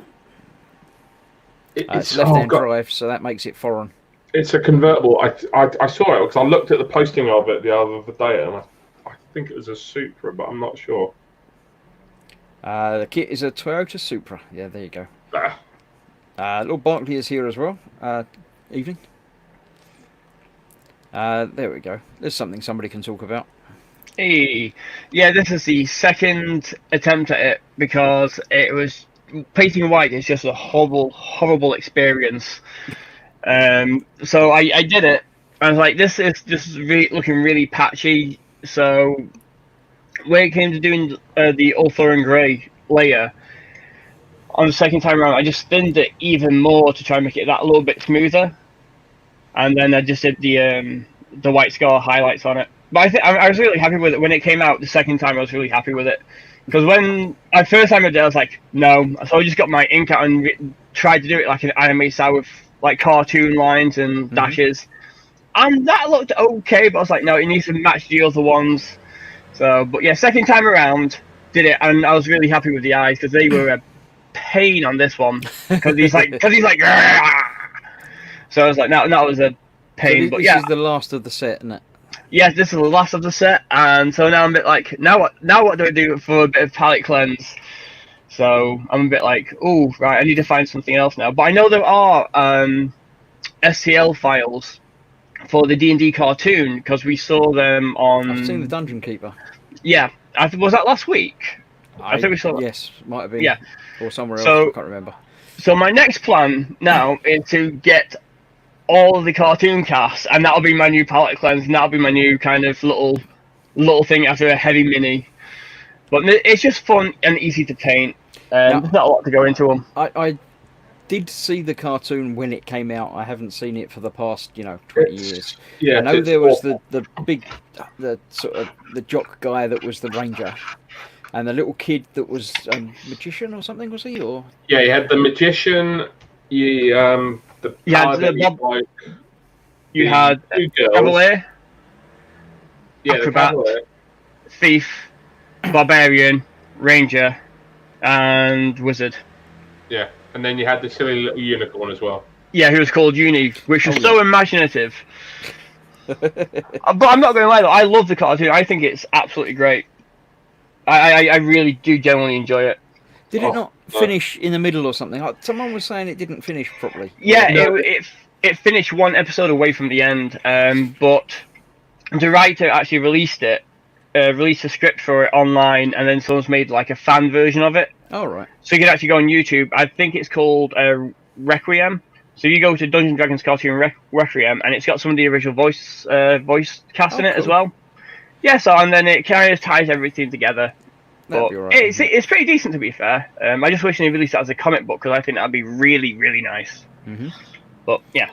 it's left-hand drive, so that makes it foreign. It's a convertible. I saw it because I looked at the posting of it the other day, and I think it was a Supra, but I'm not sure. The kit is a Toyota Supra. Yeah, there you go. Ah. Little Barkley is here as well. Evening. There we go. There's something somebody can talk about. Hey, yeah, this is the second attempt at it because it was painting white is just a horrible experience. So I did it. I was like, this is just looking really patchy. So when it came to doing the Ulthor and Grey layer on the second time around, I just thinned it even more to try and make it that a little bit smoother. And then I just did the white scar highlights on it. But I was really happy with it when it came out the second time. I was really happy with it because when I first time I did, I was like, no. So I just got my ink out and tried to do it like an anime style with like cartoon lines and dashes, and that looked okay. But I was like, no, it needs to match the other ones. So, but yeah, second time around, did it, and I was really happy with the eyes because they were a pain on this one because he's like, Grrr! So I was like, that was a pain. So but this yeah, is the last of the set, isn't it? yes, this is the last of the set, and so now I'm a bit like, now what do I do for a bit of palette cleanse? So I'm a bit like, oh, right, I need to find something else now. But I know there are STL files for the D&D cartoon because we saw them on. I've seen the Dungeon Keeper. Yeah, was that last week? I think we saw that. Yes, might have been. Yeah. Or somewhere else. So- I can't remember. So my next plan now is to get all of the cartoon cast, and that'll be my new palette cleanse, and that'll be my new kind of little thing after a heavy mini. But it's just fun and easy to paint. There's not a lot to go into them. I did see the cartoon when it came out. I haven't seen it for the past 20 years. Yeah, I know it's there was awful. the big the sort of the jock guy that was the ranger, and the little kid that was a magician or something, was he? Or Yeah, you had the magician. the You had Paladin Bob. like You the had two girls. Cavalier, Yeah, Acrobat. the Cavalier. Thief, Barbarian, Ranger, and Wizard. Yeah, and then you had the silly little unicorn as well. Yeah, who was called Uni, which was Oh, so yeah. imaginative. But I'm not going to lie though, I love the cartoon. I think it's absolutely great. I really do genuinely enjoy it. Did it Oh, not no. finish in the middle or something? Someone was saying it didn't finish properly. Yeah, No. it finished one episode away from the end, but the writer actually released a script for it online, and then someone's made like a fan version of it. All right. So you can actually go on YouTube. I think it's called Requiem. So you go to Dungeons & Dragons Cartoon Requiem, and it's got some of the original voice cast in it as cool. well. Yeah, so and then it kind of ties everything together. That'd But be all right. it's pretty decent, to be fair. I just wish they released it as a comic book, because I think that'd be really, really nice. Mm-hmm. But yeah.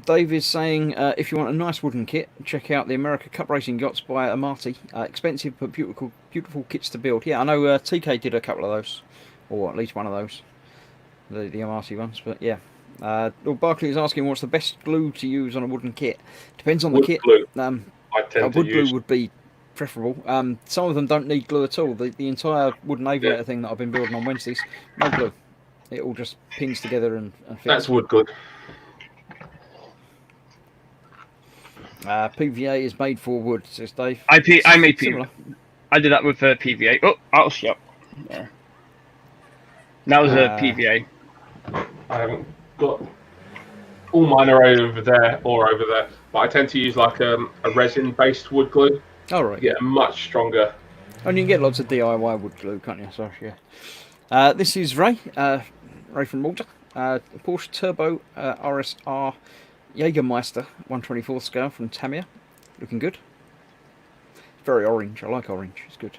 Dave is saying, if you want a nice wooden kit, check out the America Cup Racing Yachts by Amati. Expensive but beautiful kits to build. Yeah, I know TK did a couple of those, or at least one of those, the Amati ones. But yeah, Lord Barkley is asking what's the best glue to use on a wooden kit. Depends on the Wood kit. glue. A I tend to wood use. glue would be preferable. Some of them don't need glue at all. The entire wooden aviator thing that I've been building on Wednesdays, no glue. It all just pins together and fits. That's wood glue. PVA is made for wood, says Dave. I made PVA. Similar. I did that with PVA. Oh, I'll shut. Yeah. That was a PVA. I haven't got. All mine are over there or over there, but I tend to use like a resin-based wood glue. All right. You get a much stronger. And you can get lots of DIY wood glue, can't you? So yeah. This is Ray. Ray from Malta. Porsche Turbo RSR Jägermeister 1/24 scale from Tamiya. Looking good. Very orange. I like orange. It's good.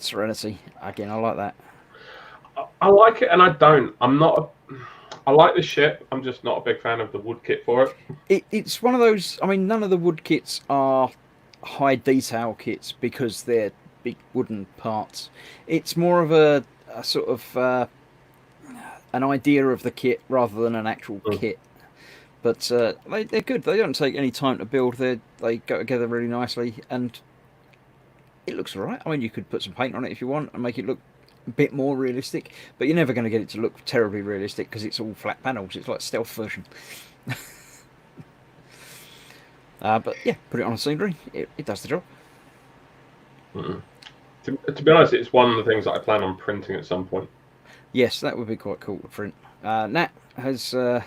Serenity. Again, I like that. I like it and I don't. I like the ship. I'm just not a big fan of the wood kit for it. It's one of those. I mean, none of the wood kits are high detail kits because they're big wooden parts. It's more of a sort of an idea of the kit rather than an actual kit. But they're good. They don't take any time to build. They go together really nicely, and it looks alright. I mean, you could put some paint on it if you want and make it look a bit more realistic, but you're never going to get it to look terribly realistic because it's all flat panels. It's like a stealth version. But yeah, put it on a scenery. It does the job. To be honest, it's one of the things that I plan on printing at some point. Yes, that would be quite cool to print. Nat has 4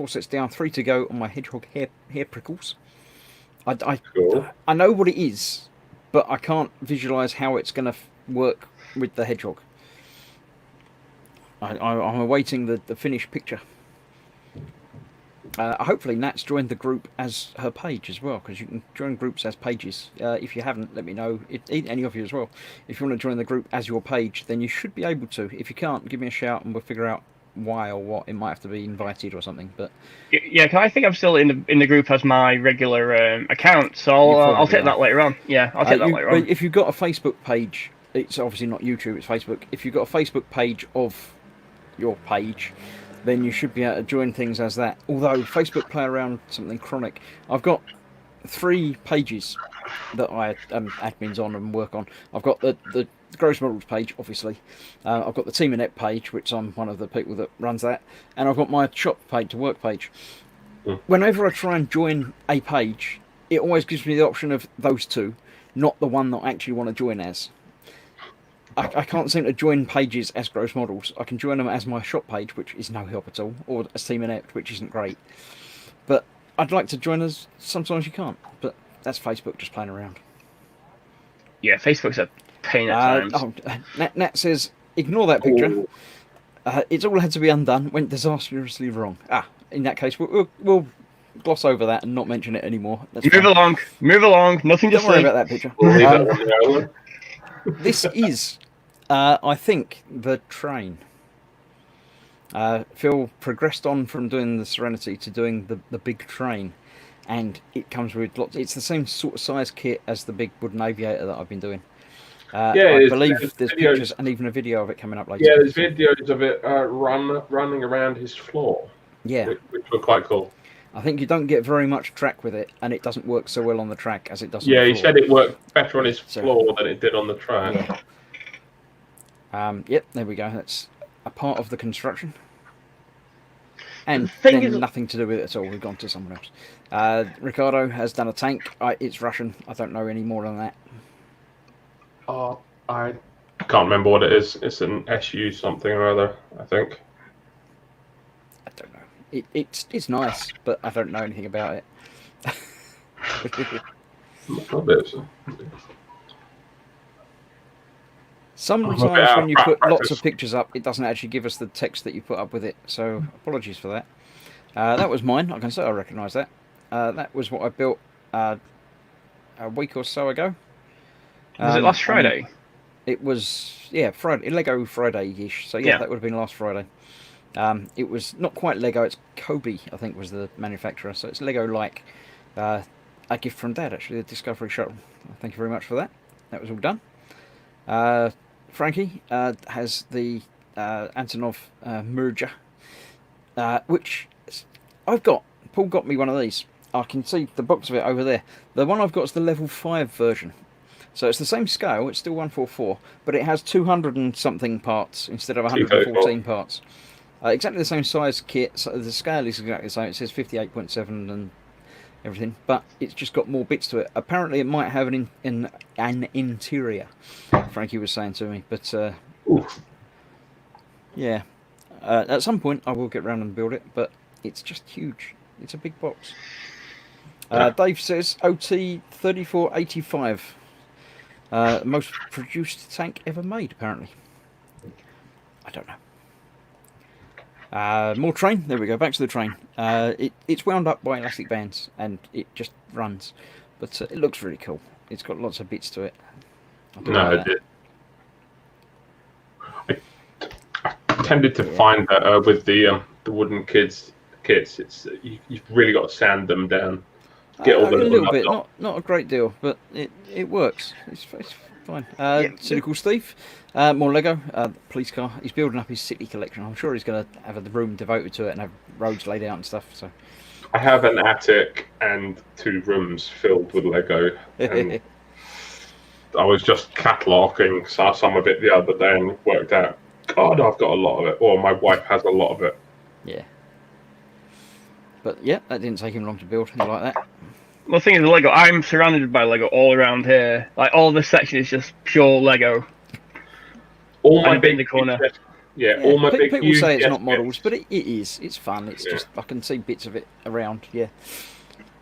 sets down, 3 to go on my hedgehog hair prickles. Cool. I know what it is, but I can't visualise how it's going to work with the hedgehog. I'm awaiting the finished picture. Hopefully Nat's joined the group as her page as well, because you can join groups as pages. If you haven't, let me know. Any of you as well. If you want to join the group as your page, then you should be able to. If you can't, give me a shout and we'll figure out why or what. It might have to be invited or something. But yeah, I think I'm still in the group as my regular account, so I'll take that later on. Yeah, I'll take that later on. If you've got a Facebook page, it's obviously not YouTube, it's Facebook. If you've got a Facebook page of your page, then you should be able to join things as that. Although Facebook play around something chronic. I've got 3 pages that I am admins on and work on. I've got the Gross Models page, obviously. I've got the Team Inept page, which I'm one of the people that runs that. And I've got my shop page, the work page. Whenever I try and join a page, it always gives me the option of those 2, not the one that I actually want to join as. I can't seem to join pages as Gross Models. I can join them as my shop page, which is no help at all, or as Team Inept, which isn't great. But I'd like to join us. Sometimes you can't, but that's Facebook just playing around. Yeah, Facebook's a pain at times. Nat says, ignore that picture. It's all had to be undone. Went disastrously wrong. In that case, we'll gloss over that and not mention it anymore. Move along. Nothing to Don't worry say. about that picture. We'll leave that on the other one. This is, I think, the train. Phil progressed on from doing the Serenity to doing the big train, and it comes with lots. It's the same sort of size kit as the big wooden aviator that I've been doing. Yeah, I there's believe there's videos. pictures and even a video of it coming up later. Yeah, there's videos of it running around his floor, Yeah, which were quite cool. I think you don't get very much track with it, and it doesn't work so well on the track as it does on Yeah, the he floor. said it worked better on his So- floor than it did on the track. Yeah. Yep, there we go. That's a part of the construction. And The thing then is- nothing to do with it at all. We've gone to someone else. Ricardo has done a tank. It's Russian. I don't know any more than that. Oh, I can't remember what it is. It's an SU something or other, I think. I don't know. It's nice, but I don't know anything about it. Sometimes I'm a bit out when you of put lots practice. of pictures up, it doesn't actually give us the text that you put up with it. So apologies for that. That was mine. I can say I recognise that. That was what I built a week or so ago. Was it last Friday? It was, yeah, Friday, Lego Friday-ish. So Yeah. that would have been last Friday. It was not quite Lego. It's Kobe, I think, was the manufacturer. So it's Lego-like. A gift from Dad, actually, the Discovery Shuttle. Thank you very much for that. That was all done. Frankie has the Antonov merger, which I've got. Paul got me one of these. I can see the box of it over there. The one I've got is the level 5 version. So it's the same scale, it's still 144, but it has 200 and something parts instead of 114 parts. Exactly the same size kit, so the scale is exactly the same. It says 58.7 and everything, but it's just got more bits to it. Apparently it might have an interior, Frankie was saying to me, but yeah. At some point I will get round and build it, but it's just huge. It's a big box. Dave says OT 3485. Most produced tank ever made, apparently. I don't know. More train. There we go. Back to the train. It's wound up by elastic bands, and it just runs. But it looks really cool. It's got lots of bits to it. No, I tended to find that with the wooden kits, it's you've really got to sand them down. Get all a the little nubs bit, off. not a great deal, but it works. It's fine. Cynical Steve, more Lego, police car. He's building up his city collection. I'm sure he's going to have a room devoted to it and have roads laid out and stuff. So I have an attic and 2 rooms filled with Lego. And I was just cataloguing some of it the other day and worked out, God, I've got a lot of it. Or my wife has a lot of it. yeah. But yeah, that didn't take him long to build. I like that. Well, the thing is, the Lego, I'm surrounded by Lego all around here. Like, all this section is just pure Lego. All my And a bit in big the corner. all my big people say it's UCS not models, kits. but it is. It's fun. It's just I can see bits of it around. Yeah.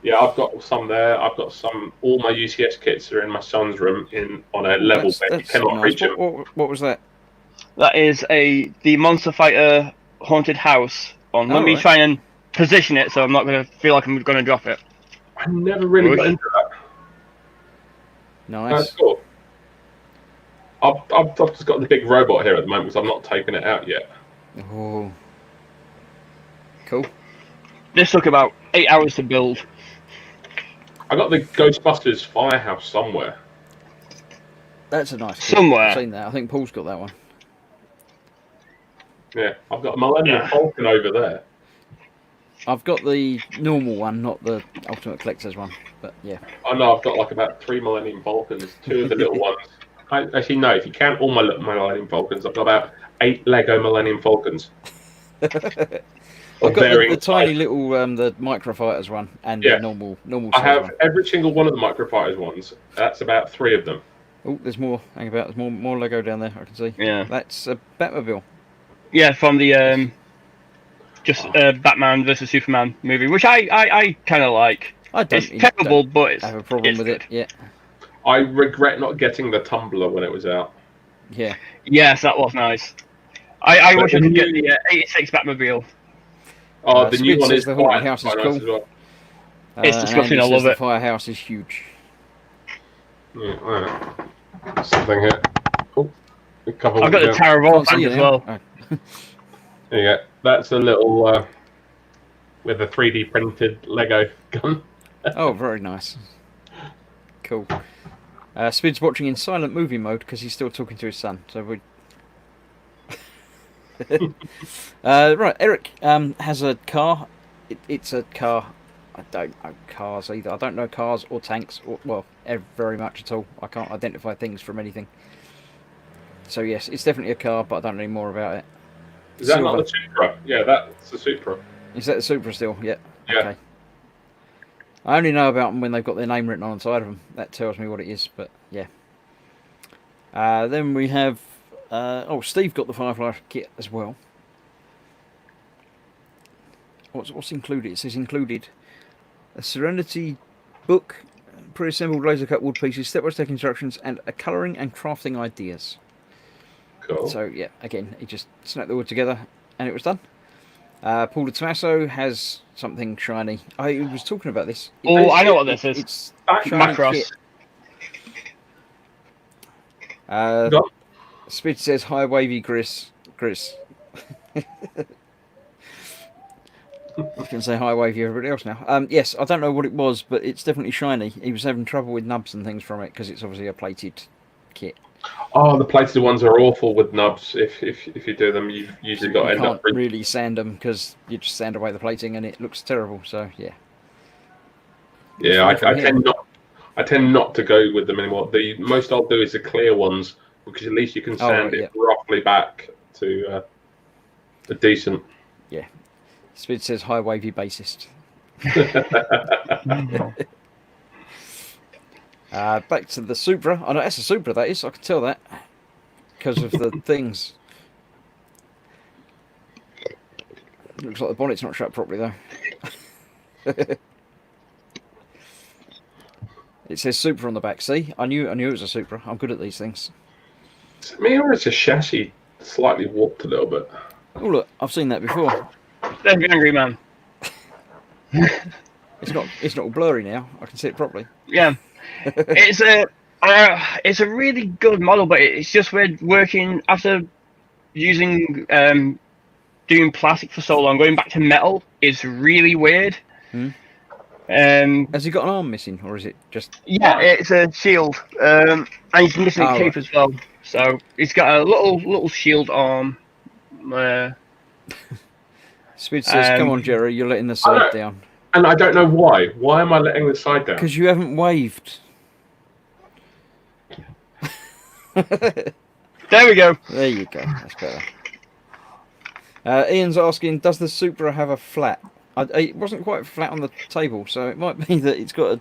Yeah, I've got some there. I've got some. All my UCS kits are in my son's room on a level bed. You cannot nice. reach them. What was that? That is the Monster Fighter Haunted House on. Let me right. try and position it so I'm not going to feel like I'm going to drop it. I never really got into that. Nice. That's cool. I've just got the big robot here at the moment because I'm not taking it out yet. Oh. Cool. This took about 8 hours to build. I got the Ghostbusters firehouse somewhere. That's a nice kit. Somewhere. I've seen that. I think Paul's got that one. Yeah, I've got a Millennium Falcon over there. I've got the normal one, not the Ultimate Collector's one. But yeah. I know I've got like about 3 Millennium Falcons, 2 of the little ones. Actually, no, if you count all my Millennium Falcons, I've got about 8 Lego Millennium Falcons. I've got the tiny little the Microfighters one and the normal I size have one. every single one of the Microfighters ones. That's about 3 of them. Oh, there's more. Hang about. There's more Lego down there. I can see. Yeah. That's a Batmobile. Yeah, from the Batman versus Superman movie, which I kind of like. I don't, It's terrible, but it's have a problem it's with good. it. Yeah. I regret not getting the Tumbler when it was out. Yeah. Yes, that was nice. I But wish I the could get new- the 86 Batmobile. Oh, the new Spid one says is the Haunted quite House is nice cool. as well. It's disgusting, Andy I love says it. The firehouse is huge. Yeah, right. Something here. Oh, a couple I've got the of Tower of War Can't see tank you as now. well. Oh. There you go. That's a little with a 3D printed Lego gun. Oh, very nice. Cool. Spid's watching in silent movie mode because he's still talking to his son. So we. Right, Eric has a car. It's a car. I don't know cars either. I don't know cars or tanks, or well, very much at all. I can't identify things from anything. So yes, it's definitely a car, but I don't know any more about it. Is that not the Supra? Yeah, that's the Supra. Is that the Supra still? Yeah. Yeah. Okay. I only know about them when they've got their name written on the side of them. That tells me what it is, but yeah. Then we have... Steve got the Firefly kit as well. What's included? It says included a Serenity book, pre-assembled laser cut wood pieces, step-by-step instructions, and a colouring and crafting ideas. Cool. So yeah, again, he just snapped the wood together and it was done. Paul de Tomaso has something shiny. I was talking about this. Oh, I know what this is. It's Shiny Macross. Spid says, hi, wavy Chris. You can say hi, wavy everybody else now. Yes, I don't know what it was, but it's definitely shiny. He was having trouble with nubs and things from it because it's obviously a plated kit. Oh, the plated ones are awful with nubs. If you do them, you've usually got to You end can't up. really sand them because you just sand away the plating and it looks terrible. So yeah. Yeah, I tend not to go with them anymore. The most I'll do is the clear ones because at least you can sand it roughly back to a decent. Yeah. Spid says, hi, wavy bassist. Back to the Supra. I know that's a Supra, that is. I can tell that because of the things. Looks like the bonnet's not shut properly though. It says Supra on the back. See, I knew it was a Supra. I'm good at these things. To me, or it's a chassis slightly warped a little bit. Oh look, I've seen that before. There's the Angry Man. It's not all blurry now. I can see it properly. Yeah. It's a really good model, but it's just weird working after using doing plastic for so long. Going back to metal is really weird. Has he got an arm missing, or is it just? Yeah, it's a shield, and he's missing a cape as well. So he's got a little shield arm. Spid says, "Come on, Jerry, you're letting the side down." And I don't know why. Why am I letting the side down? Because you haven't waved. There we go. There you go. That's better. Ian's asking, does the Supra have a flat? It wasn't quite flat on the table, so it might be that it's got a...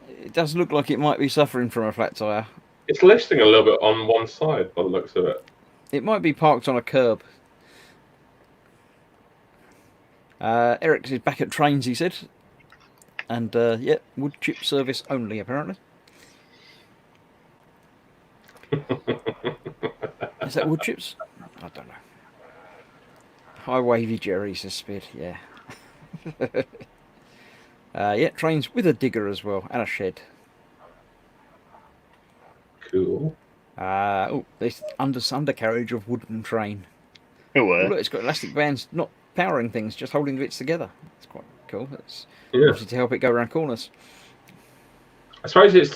It does look like it might be suffering from a flat tyre. It's listing a little bit on one side by the looks of it. It might be parked on a curb. Eric is back at trains, he said. And, yeah, wood chip service only, apparently. Is that wood chips? I don't know. Hi, wavy Jerry, says Spid, yeah. Yeah, trains with a digger as well, and a shed. Cool. This undercarriage of wooden train. Oh, Look, it's got elastic bands, not powering things, just holding the bits together. It's quite cool. It's obviously to help it go around corners. I suppose it's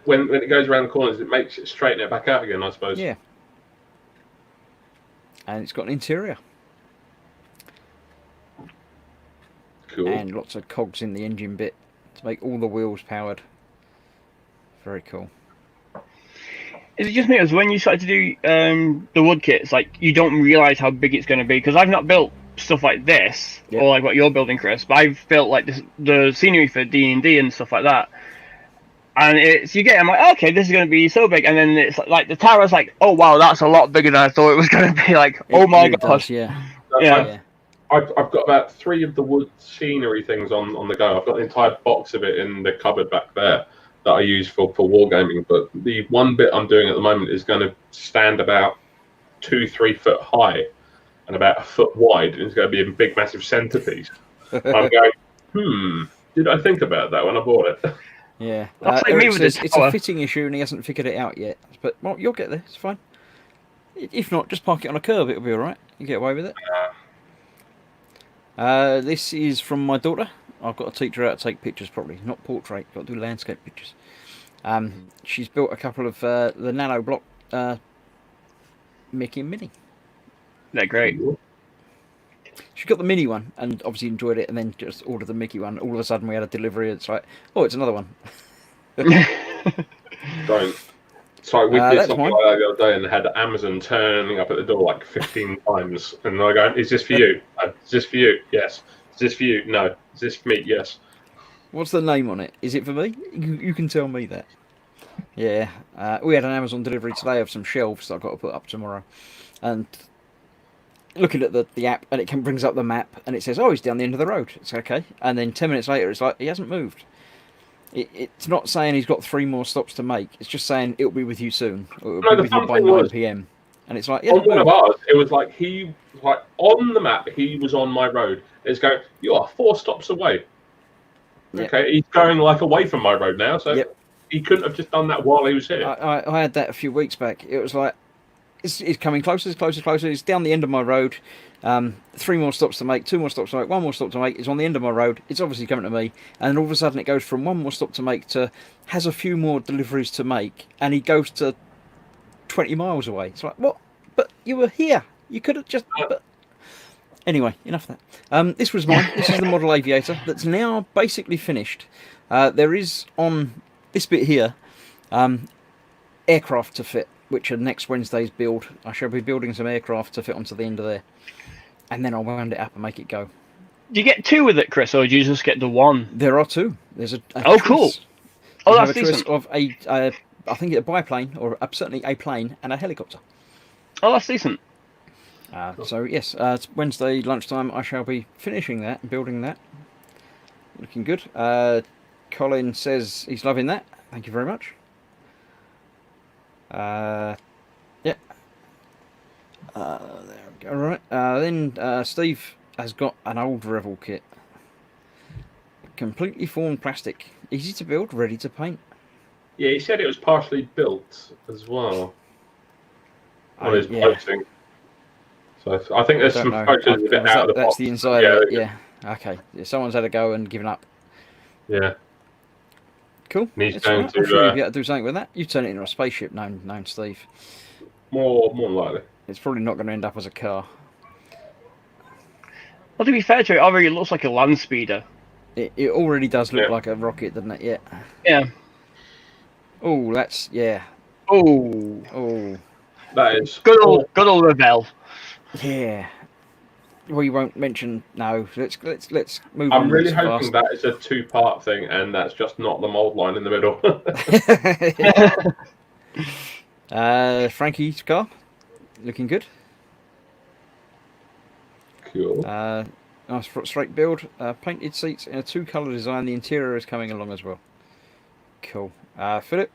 when it goes around the corners, it makes it straighten it back out again, I suppose. Yeah. And it's got an interior. Cool. And lots of cogs in the engine bit to make all the wheels powered. Very cool. Is it just me, as when you start to do the wood kits, like you don't realise how big it's going to be? Because I've not built stuff like this, or like what you're building, Chris. But I've built like the scenery for D&D and stuff like that. And I'm like, okay, this is going to be so big, and then it's like the tower's like, oh wow, that's a lot bigger than I thought it was going to be. Like, oh my gosh, yeah. I've got about 3 of the wood scenery things on the go. I've got an entire box of it in the cupboard back there that I use for wargaming. But the one bit I'm doing at the moment is going to stand about 2-3 foot high and about a foot wide, and it's going to be a big, massive centerpiece. I'm going, did I think about that when I bought it? Yeah. Like Eric says it's a fitting issue and he hasn't figured it out yet. But well, you'll get there. It's fine. If not, just park it on a curb. It'll be all right. You get away with it. This is from my daughter. I've got to teach her how to take pictures properly, not portrait. Got to do landscape pictures. She's built a couple of the Nano Block Mickey and Minnie. They're great. She got the Mini one and obviously enjoyed it, and then just ordered the Mickey one. All of a sudden, we had a delivery. It's like, oh, it's another one. Don't. So we did That's something mine. like that the other day and had Amazon turning up at the door like 15 times. And I go, is this for you? Is this for you? Yes. Is this for you? No. Is this for me? Yes. What's the name on it? Is it for me? You can tell me that. Yeah, we had an Amazon delivery today of some shelves that I've got to put up tomorrow, and looking at the app, and it brings up the map, and it says, "Oh, he's down the end of the road." It's okay, and then 10 minutes later, it's like he hasn't moved. It's not saying he's got 3 more stops to make. It's just saying it'll be with you soon, or it'll be with you by 9 p.m. And it's like, yeah, on one of ours, it was like on the map, he was on my road. It's going, you are 4 stops away. Yep. Okay, he's going like away from my road now, so he couldn't have just done that while he was here. I had that a few weeks back. It was like, it's coming closer, closer, closer. It's down the end of my road. 3 more stops to make, 2 more stops to make, 1 more stop to make. It's on the end of my road. It's obviously coming to me. And then all of a sudden it goes from 1 more stop to make to has a few more deliveries to make. And he goes to 20 miles away. It's like, what? But you were here. You could have just... But... Anyway, enough of that. This was mine. This is the Model Aviator that's now basically finished. There is on this bit here aircraft to fit, which are next Wednesday's build. I shall be building some aircraft to fit onto the end of there. And then I'll wound it up and make it go. Do you get 2 with it, Chris, or do you just get the 1? There are 2. There's a Oh, choice. cool. Oh, You that's have a choice decent. of I think a biplane, or certainly a plane and a helicopter. Oh, that's decent. So yes, it's Wednesday lunchtime. I shall be finishing that and building that. Looking good. Colin says he's loving that. Thank you very much. Yeah. There we go. All right. Then Steve has got an old Revel kit. Completely formed plastic. Easy to build, ready to paint. Yeah, he said it was partially built as well on his Yeah. posting. So I think there's some photos of it out of the That's box. the inside of it, yeah. Okay. Yeah, someone's had a go and given up. Yeah. Cool. And he's It's going all right. I'm to, sure you'll be able to do something with that. You turn it into a spaceship, known Steve. More than likely. It's probably not going to end up as a car. Well, to be fair to it, it already looks like a land speeder. It already does look Yeah. like a rocket, doesn't it? Yeah. Yeah. Oh, that's yeah. Oh, Oh, That is good old Rebel. yeah. We won't mention. No, let's move on. I'm really fast. hoping that is a 2-part thing, and that's just not the mold line in the middle. Frankie's car, looking good. Cool. Nice straight build. Painted seats in a 2-colour design. The interior is coming along as well. Cool. Philip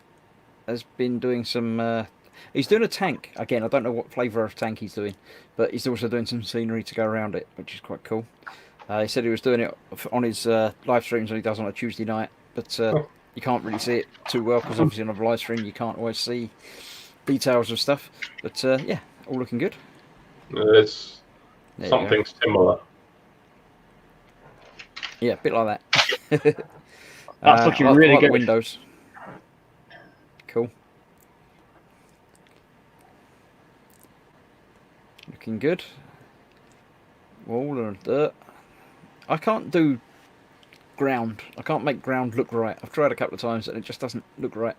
has been doing some. He's doing a tank again. I don't know what flavour of tank he's doing, but he's also doing some scenery to go around it, which is quite cool. He said he was doing it on his live streams that he does on a Tuesday night, but you can't really see it too well because obviously on a live stream you can't always see details of stuff. But yeah, all looking good. There's There you something similar. Yeah, a bit like that. That's looking I like really the good. windows. Cool. Looking good. Wall and dirt. I can't do ground. I can't make ground look right. I've tried a couple of times and it just doesn't look right.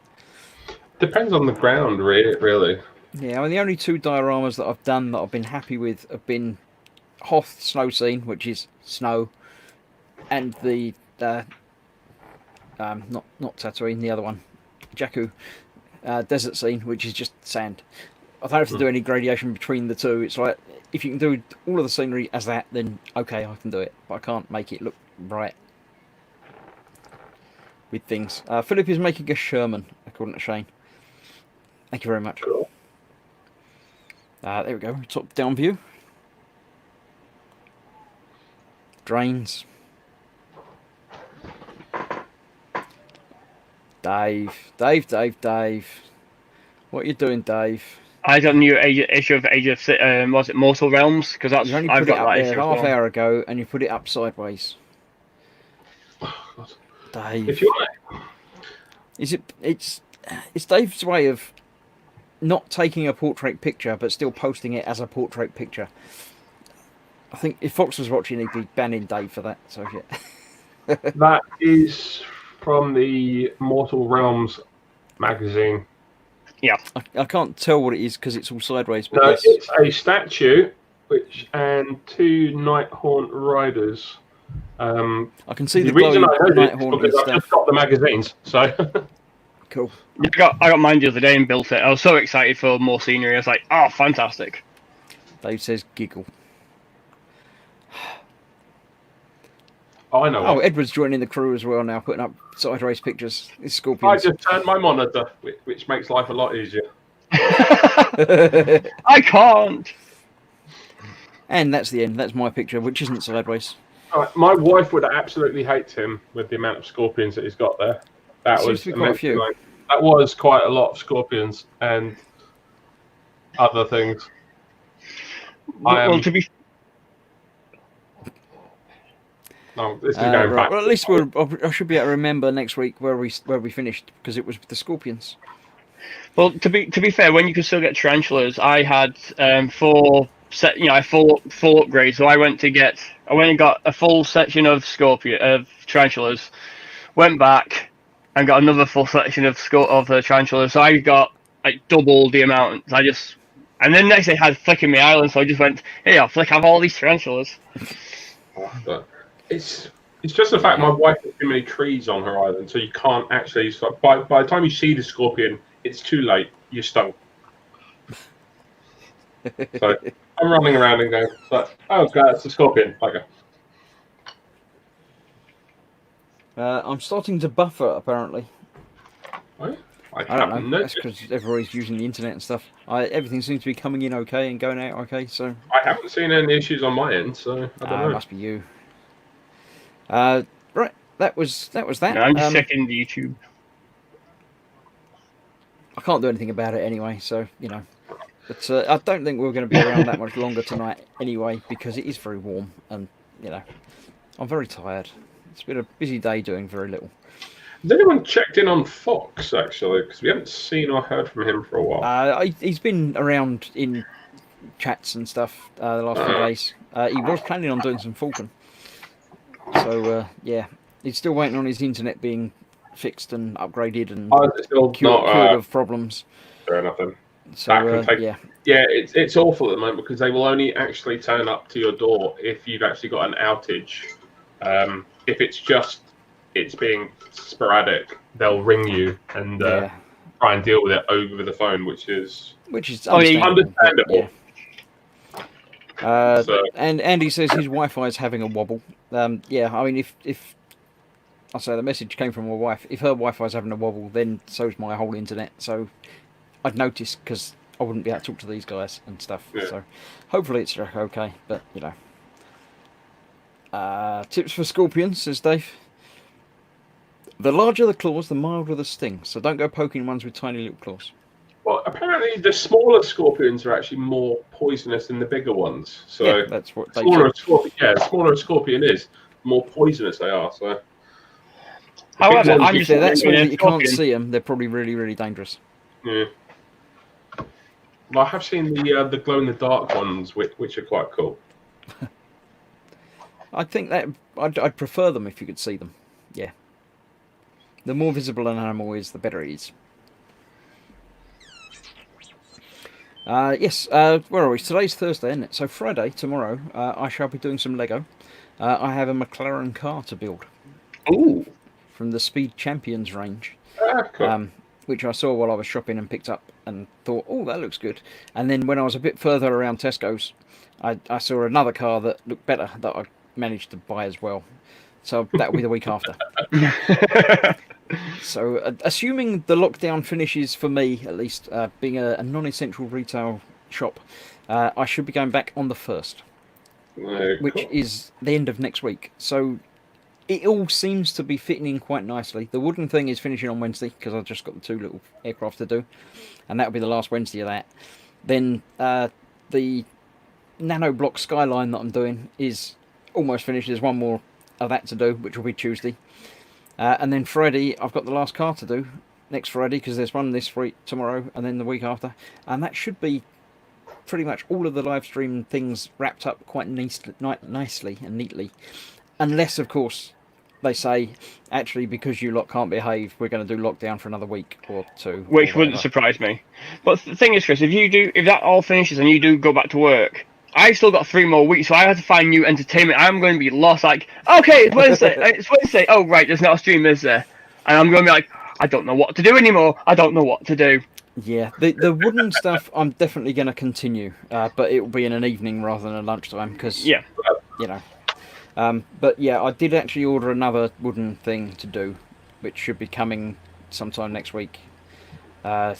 Depends on the ground, really. Yeah, I mean the only 2 dioramas that I've done that I've been happy with have been Hoth snow scene, which is snow, and the not Tatooine, the other one, Jakku desert scene, which is just sand. I don't have to do any gradation between the 2. It's like if you can do all of the scenery as that, then okay, I can do it, but I can't make it look right with things. Philip is making a Sherman, according to Shane. Thank you very much. Cool. There we go, top down view. Drains. Dave. What are you doing, Dave? I got a new issue of Age of was it Mortal Realms? Because that's You only I've put it got up that there issue as half well. hour ago, and you put it up sideways. Dave. If you It's Dave's way of not taking a portrait picture but still posting it as a portrait picture. I think if Fox was watching, he'd be banning Dave for that. So yeah. That is from the Mortal Realms magazine. Yeah. I can't tell what it is because it's all sideways. But No, yes. it's a statue, and 2 Nighthaunt riders. I can see the reason glow I know this is Nighthaunt and because I've just stuff. got the magazines, so Cool. I got mine the other day and built it. I was so excited for more scenery. I was like, oh, fantastic. Dave says giggle. I know. Oh, Edward's joining the crew as well now, putting up side race pictures. It's I Scorpions. just turned my monitor, which makes life a lot easier. I can't. And that's the end. That's my picture, which isn't sideways. My wife would absolutely hate him with the amount of scorpions that he's got there. That Seems was to be quite a few. amazing. That was quite a lot of scorpions and other things. Well, to be No, this is going Right. back. Well, at least I should be able to remember next week where we finished because it was the Scorpions. Well, to be fair, when you could still get tarantulas, I had full upgrades. So I went and got a full section of tarantulas, went back and got another full section of tarantulas. So I got like double the amount. And then next they had Flick in my island, so I just went, hey, I'll Flick have all these tarantulas. But it's just the fact my wife has too many trees on her island, so you can't actually. So by the time you see the scorpion, it's too late. You're stung. So I'm running around and going, oh god, it's a scorpion. Okay. I'm starting to buffer apparently. Oh, I don't haven't know. That's noticed. because everybody's using the internet and stuff. Everything seems to be coming in okay and going out okay. So I haven't seen any issues on my end, so I don't know. must be you. Right. That was that. No, I'm just checking the YouTube. I can't do anything about it anyway, so you know. But I don't think we're going to be around that much longer tonight anyway, because it is very warm, and you know, I'm very tired. It's been a busy day doing very little. Has anyone checked in on Fox actually? Because we haven't seen or heard from him for a while. He's been around in chats and stuff the last few days. He was planning on doing some Falcon, so yeah, he's still waiting on his internet being fixed and upgraded and It's still cured not of problems. fair enough then. So That can take- yeah, Yeah, it's awful at the moment because they will only actually turn up to your door if you've actually got an outage. If it's being sporadic, they'll ring you and yeah. try and deal with it over the phone, which is Understandable. understandable. Yeah. So- And Andy says his Wi-Fi is having a wobble. Yeah, I mean, if I say the message came from my wife, if her Wi-Fi is having a wobble, then so's my whole internet. So I'd notice because I wouldn't be able to talk to these guys and stuff. Yeah. So hopefully it's okay. But you know, tips for scorpions, says Dave. The larger the claws, the milder the sting. So don't go poking ones with tiny little claws. Well, apparently the smaller scorpions are actually more poisonous than the bigger ones. So Yeah, that's what Dave smaller said. smaller a scorpion is, the more poisonous they are. So However, ones- I'm If just they're that small wondering that you if can't Scorpion- see them, they're probably really, really dangerous. yeah. Well, I have seen the glow in the dark ones, which are quite cool. I think that I'd prefer them if you could see them. Yeah. The more visible an animal is, the better it is. Yes, where are we? Today's Thursday, isn't it? So Friday, tomorrow, I shall be doing some Lego. I have a McLaren car to build Ooh. from the Speed Champions range, Cool. which I saw while I was shopping and picked up and thought, oh, that looks good. And then when I was a bit further around Tesco's, I saw another car that looked better that I managed to buy as well. So that'll be the week after. So, assuming the lockdown finishes for me, at least, being a non-essential retail shop, I should be going back on the 1st, which Cool. is the end of next week. So, it all seems to be fitting in quite nicely. The wooden thing is finishing on Wednesday, because I've just got the 2 little aircraft to do, and that'll be the last Wednesday of that. Then, the nano block skyline that I'm doing is almost finished. There's one more of that to do, which will be Tuesday. And then Friday, I've got the last car to do, next Friday, because there's one this week, tomorrow, and then the week after, and that should be pretty much all of the live stream things wrapped up quite nicely and neatly, unless of course they say, actually, because you lot can't behave, we're going to do lockdown for another week or two. Which wouldn't surprise me. But the thing is, Chris, if that all finishes and you do go back to work, I've still got 3 more weeks, so I have to find new entertainment. I'm going to be lost. Like, okay, it's Wednesday. It's Wednesday. Oh, right, there's not a stream, is there? And I'm going to be like, I don't know what to do anymore. I don't know what to do. Yeah, the wooden stuff I'm definitely going to continue, but it will be in an evening rather than a lunchtime, because, Yeah. you know. But yeah, I did actually order another wooden thing to do, which should be coming sometime next week. I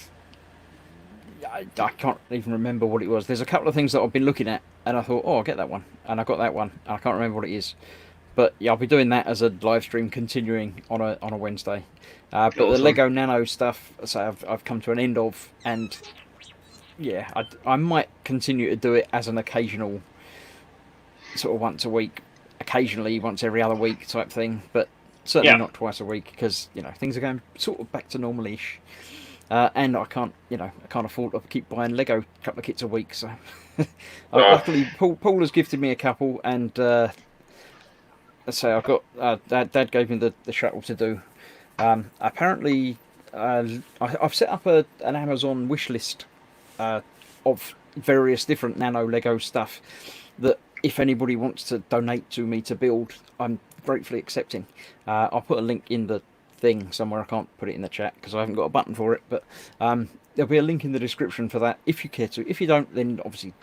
can't even remember what it was. There's a couple of things that I've been looking at, and I thought, oh, I'll get that one, and I got that one, and I can't remember what it is. But yeah, I'll be doing that as a live stream, continuing on a Wednesday. But Awesome. the Lego Nano stuff, so I've come to an end of, and yeah, I might continue to do it as an occasional, sort of once a week, occasionally once every other week type thing, but certainly not twice a week, because you know things are going sort of back to normal-ish. And I can't afford to keep buying Lego couple of kits a week. So luckily, Paul has gifted me a couple, and so I've got Dad gave me the shuttle to do. Apparently, I've set up an Amazon wish list of various different Nano Lego stuff that if anybody wants to donate to me to build, I'm gratefully accepting. I'll put a link in the thing somewhere. I can't put it in the chat because I haven't got a button for it, but there'll be a link in the description for that if you care to. If you don't, then obviously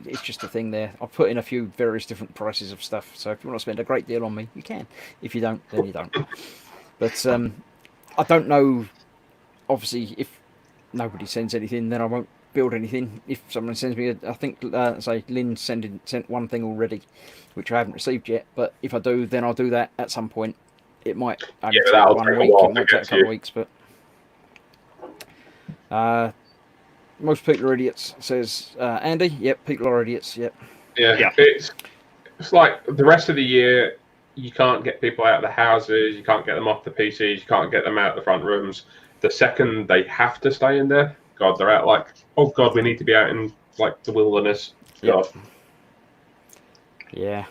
it's just a thing there. I've put in a few various different prices of stuff, so if you want to spend a great deal on me, you can. If you don't, then you don't. But I don't know, obviously, if nobody sends anything, then I won't build anything. If someone sends me, I think, say, Lynn sent one thing already, which I haven't received yet, but if I do, then I'll do that at some point. It might only take 1 week, it might take a couple of weeks, but most people are idiots, says Andy. Yep, people are idiots, yep. Yeah. It's like the rest of the year, you can't get people out of the houses, you can't get them off the PCs, you can't get them out of the front rooms. The second they have to stay in there, God, they're out like, oh God, we need to be out in like the wilderness. God. Yeah.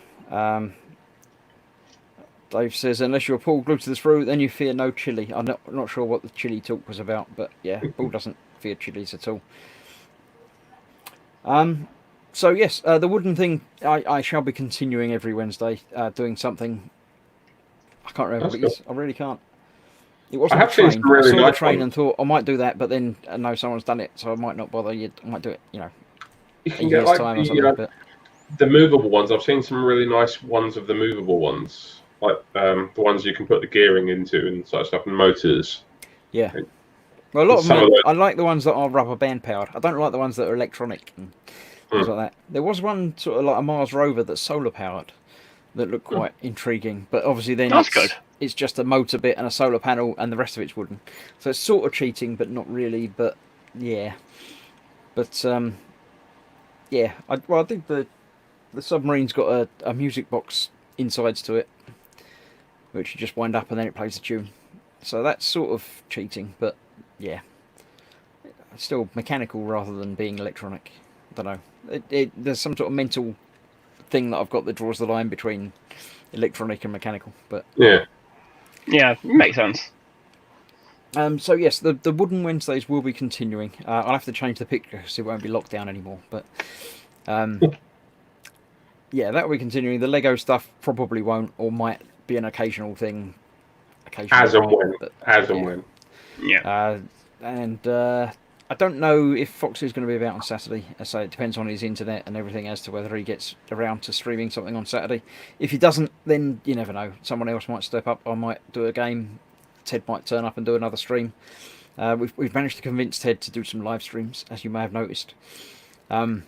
Dave says, unless you're Paul glued to the screw, then you fear no chili. I'm not sure what the chili talk was about, but yeah, Paul doesn't fear chilies at all. So yes, the wooden thing, I shall be continuing every Wednesday, doing something. I can't remember what it is. I really can't. It wasn't a train. I saw the train and thought I might do that, but then I know someone's done it, so I might not bother. I might do it, You a can year's get like time or something. the movable ones. I've seen some really nice ones of the movable ones, like the ones you can put the gearing into and such stuff, and motors. Yeah. Well, a lot of them, I like the ones that are rubber band powered. I don't like the ones that are electronic and things like that. There was one sort of like a Mars rover that's solar powered that looked quite intriguing, but obviously then it's just a motor bit and a solar panel and the rest of it's wooden. So it's sort of cheating, but not really, but yeah. But yeah, I think the submarine's got a music box insides to it, which you just wind up and then it plays the tune. So that's sort of cheating, but yeah, it's still mechanical rather than being electronic. I don't know. There's some sort of mental thing that I've got that draws the line between electronic and mechanical. But yeah, makes sense. So yes, the wooden Wednesdays will be continuing. I'll have to change the picture because it won't be locked down anymore. But yeah, that will be continuing. The Lego stuff probably won't, or might be an occasional thing. As and when. Yeah. And I don't know if Fox is going to be about on Saturday. So it depends on his internet and everything as to whether he gets around to streaming something on Saturday. If he doesn't, then you never know. Someone else might step up. I might do a game. Ted might turn up and do another stream. We've managed to convince Ted to do some live streams, as you may have noticed. And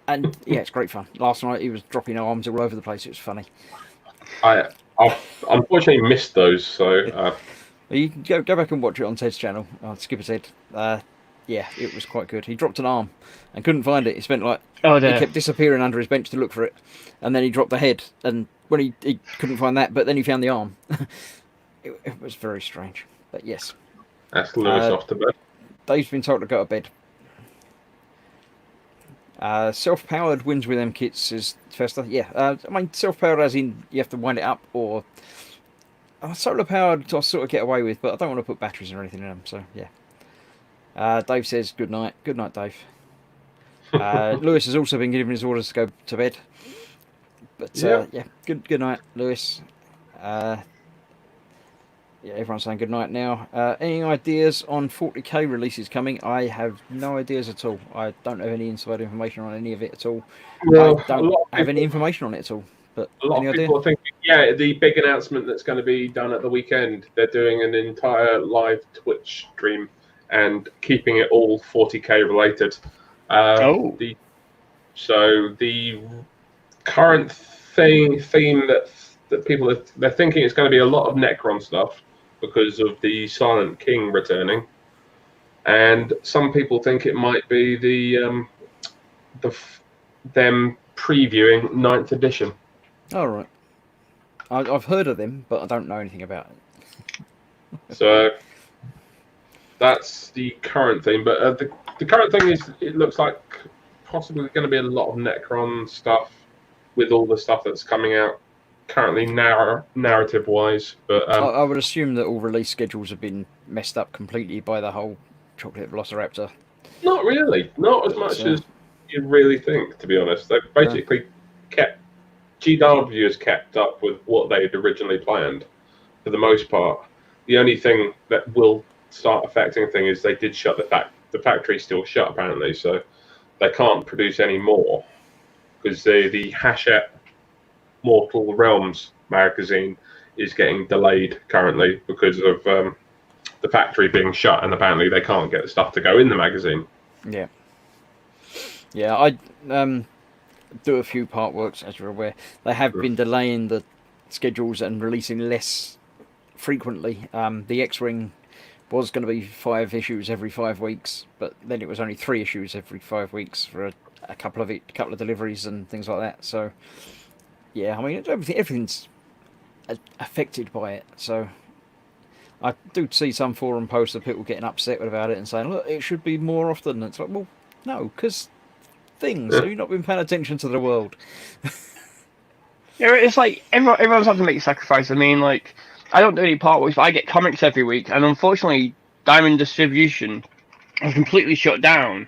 yeah, it's great fun. Last night he was dropping arms all over the place. It was funny. I unfortunately missed those, so you can go back and watch it on Ted's channel. Skipper Ted. Yeah, it was quite good. He dropped an arm and couldn't find it. He spent he kept disappearing under his bench to look for it, and then he dropped the head. And when he couldn't find that, but then he found the arm. It was very strange. But yes, That's Lewis off to bed. Dave's been told to go to bed. Self-powered wins with them kits is Festa. Yeah, I mean self-powered as in you have to wind it up, or solar-powered I sort of get away with, but I don't want to put batteries or anything in them. So yeah. Dave says good night. Good night, Dave. Lewis has also been given his orders to go to bed. But yeah, good night, Lewis. Yeah, everyone's saying good night now. Any ideas on 40k releases coming? I have no ideas at all. I don't have any inside information on any of it at all. Well, I don't have any information on it at all. But a lot of people are thinking, yeah, the big announcement that's going to be done at the weekend. They're doing an entire live Twitch stream and keeping it all 40k related. So the current theme that people they're thinking it's going to be a lot of Necron stuff because of the Silent King returning, and some people think it might be them previewing 9th edition. All right, I've heard of them, but I don't know anything about it. So that's the current thing. But the current thing is it looks like possibly going to be a lot of Necron stuff with all the stuff that's coming out currently narrative-wise. But I would assume that all release schedules have been messed up completely by the whole Chocolate Velociraptor. Not really. Not as much as you really think, to be honest. They've basically GW has kept up with what they had originally planned for the most part. The only thing that will start affecting things is they did shut the factory's still shut apparently, so they can't produce any more because the Hachette Mortal Realms magazine is getting delayed currently because of the factory being shut, and apparently they can't get the stuff to go in the magazine. Yeah. I do a few part works, as you're aware. They have been delaying the schedules and releasing less frequently. The X-Wing was going to be 5 issues every 5 weeks, but then it was only 3 issues every 5 weeks for a couple of deliveries and things like that. So yeah, I mean everything's affected by it. So I do see some forum posts of people getting upset about it and saying, look, it should be more often. And it's like, well, no, because things. So you've not been paying attention to the world. Yeah, it's like everyone's having to make a sacrifice. I mean, like, I don't do any part works, but I get comics every week, and unfortunately, Diamond Distribution has completely shut down.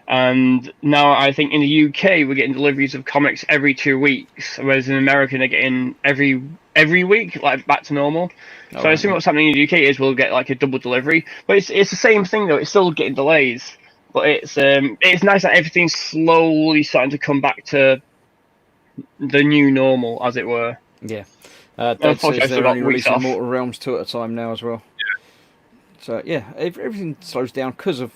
And now I think in the UK we're getting deliveries of comics every 2 weeks, whereas in America they're getting every week, like back to normal. So I assume what's happening in the UK is we'll get like a double delivery, but it's the same thing though. It's still getting delays, but it's nice that everything's slowly starting to come back to the new normal, as it were. Yeah. Dad says they're only releasing Mortal Realms 2 at a time now as well. Yeah. So yeah, everything slows down because of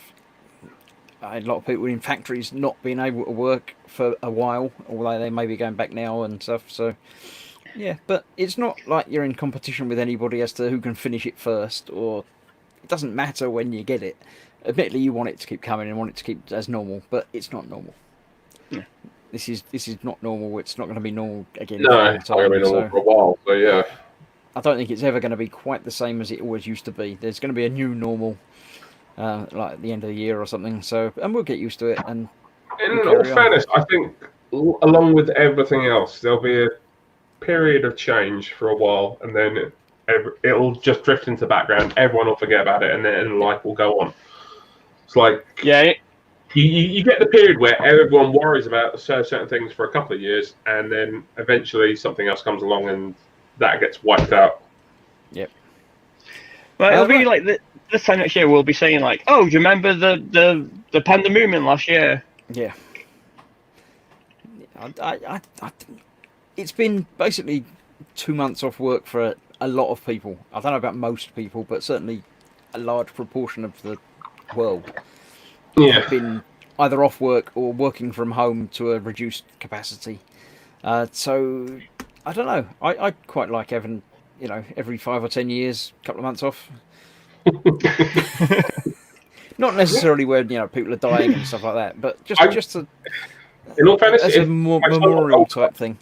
a lot of people in factories not being able to work for a while, although they may be going back now and stuff. So yeah, but it's not like you're in competition with anybody as to who can finish it first, or it doesn't matter when you get it. Admittedly, you want it to keep coming and want it to keep as normal, but it's not normal. Yeah. This is not normal. It's not going to be normal again. No, it's not going to be normal for a while. So yeah, I don't think it's ever going to be quite the same as it always used to be. There's going to be a new normal, like at the end of the year or something. So, and we'll get used to it. And in all fairness, I think along with everything else, there'll be a period of change for a while, and then it'll just drift into the background. Everyone will forget about it, and then life will go on. It's like You get the period where everyone worries about certain things for a couple of years, and then eventually something else comes along and that gets wiped out. Yep. Well, it'll be like this time next year. We'll be saying like, "Oh, do you remember the Pandemonium last year?" Yeah. It's been basically 2 months off work for a lot of people. I don't know about most people, but certainly a large proportion of the world. Yeah. Have been either off work or working from home to a reduced capacity. So I don't know. I quite like having, every 5 or 10 years, a couple of months off. Not necessarily where people are dying and stuff like that, but just to, in all fairness, as a memorial type thing.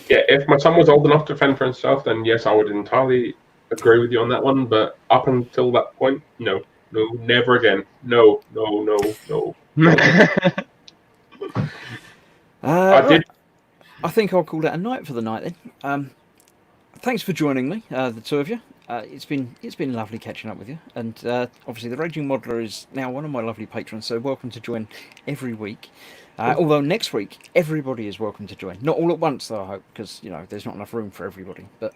Yeah, if my son was old enough to fend for himself, then yes, I would entirely agree with you on that one. But up until that point, no. never again. No. I did. I think I'll call that a night for the night then. Thanks for joining me, the two of you. It's been lovely catching up with you, and obviously the Raging Modeler is now one of my lovely patrons, so welcome to join every week. Although next week everybody is welcome to join, not all at once though, I hope, because there's not enough room for everybody. But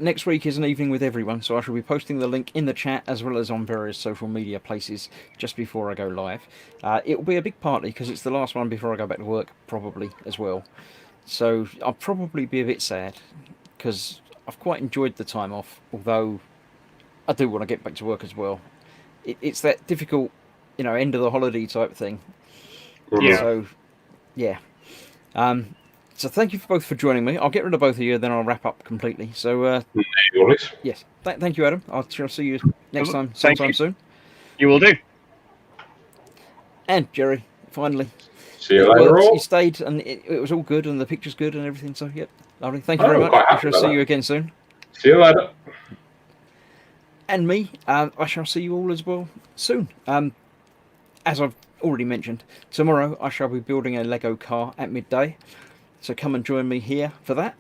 next week is an evening with everyone, so I shall be posting the link in the chat as well as on various social media places just before I go live. It will be a big party because it's the last one before I go back to work, probably as well. So I'll probably be a bit sad because I've quite enjoyed the time off, although I do want to get back to work as well. It's that difficult, end of the holiday type thing. Yeah. So, yeah. So thank you both for joining me. I'll get rid of both of you, then I'll wrap up completely. So, yes. Thank you, Adam. I'll see you next time, sometime soon. You will do. And Jerry, finally. See you later, all. You stayed, and it was all good, and the picture's good, and everything. So, yep, lovely. Thank you very much. I shall see you again soon. See you later. And me, I shall see you all as well soon. As I've already mentioned, tomorrow I shall be building a Lego car at midday. So come and join me here for that.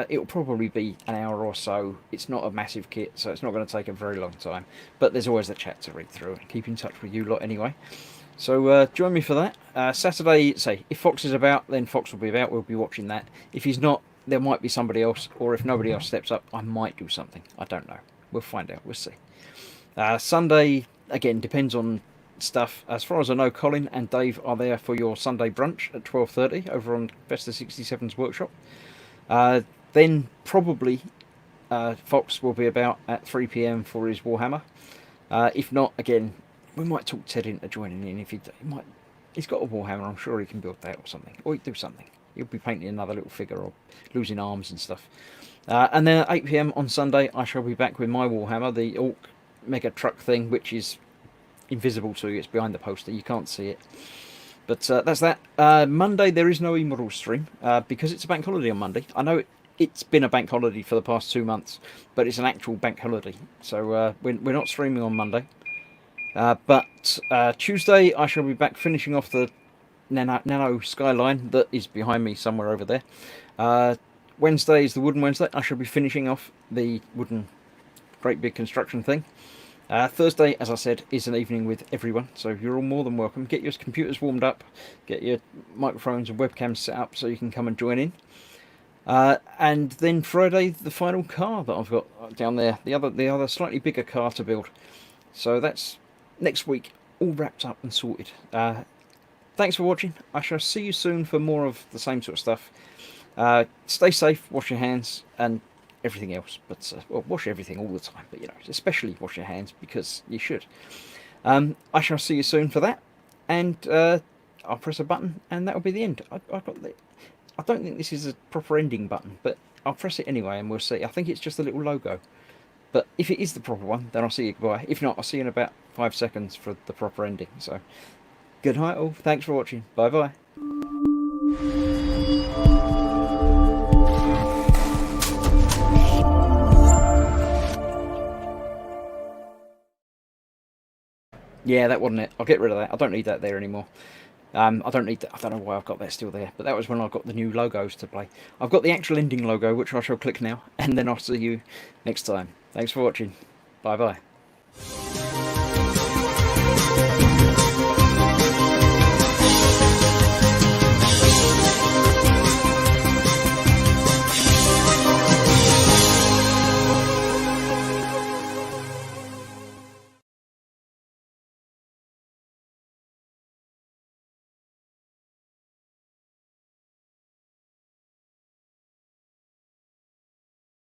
It'll probably be an hour or so. It's not a massive kit, so it's not going to take a very long time. But there's always the chat to read through and keep in touch with you lot anyway. So join me for that. Saturday, if Fox is about, then Fox will be about. We'll be watching that. If he's not, there might be somebody else. Or if nobody else steps up, I might do something. I don't know. We'll find out. We'll see. Sunday, again, depends on stuff. As far as I know, Colin and Dave are there for your Sunday brunch at 12:30 over on Vesta 67's workshop. Then probably Fox will be about at 3 PM for his Warhammer. If not, again, we might talk Ted into joining in. If he's got a Warhammer, I'm sure he can build that or something, or he'd do something. He'll be painting another little figure or losing arms and stuff. And then at 8 PM on Sunday, I shall be back with my Warhammer, the Orc Mega Truck thing, which is invisible to you. It's behind the poster. You can't see it. But that's that. Monday, there is no eModel stream because it's a bank holiday on Monday. I know it's been a bank holiday for the past 2 months, but it's an actual bank holiday. So we're not streaming on Monday. But Tuesday, I shall be back finishing off the Nano Skyline that is behind me somewhere over there. Wednesday is the Wooden Wednesday. I shall be finishing off the wooden great big construction thing. Thursday, as I said, is an evening with everyone, so you're all more than welcome. Get your computers warmed up, get your microphones and webcams set up so you can come and join in. And then Friday, the final car that I've got down there, the other slightly bigger car to build. So that's next week, all wrapped up and sorted. Thanks for watching. I shall see you soon for more of the same sort of stuff. Stay safe, wash your hands, and everything else. But well, wash everything all the time, but especially wash your hands because you should. I shall see you soon for that, and I'll press a button, and that'll be the end. I don't think this is a proper ending button, but I'll press it anyway, and we'll see. I think it's just a little logo. But if it is the proper one, then I'll see you goodbye. If not, I'll see you in about 5 seconds for the proper ending. So, good night all. Thanks for watching. Bye bye. Yeah, that wasn't it. I'll get rid of that. I don't need that there anymore. I don't need that. I don't know why I've got that still there, but that was when I got the new logos to play. I've got the actual ending logo, which I shall click now, and then I'll see you next time. Thanks for watching. Bye bye.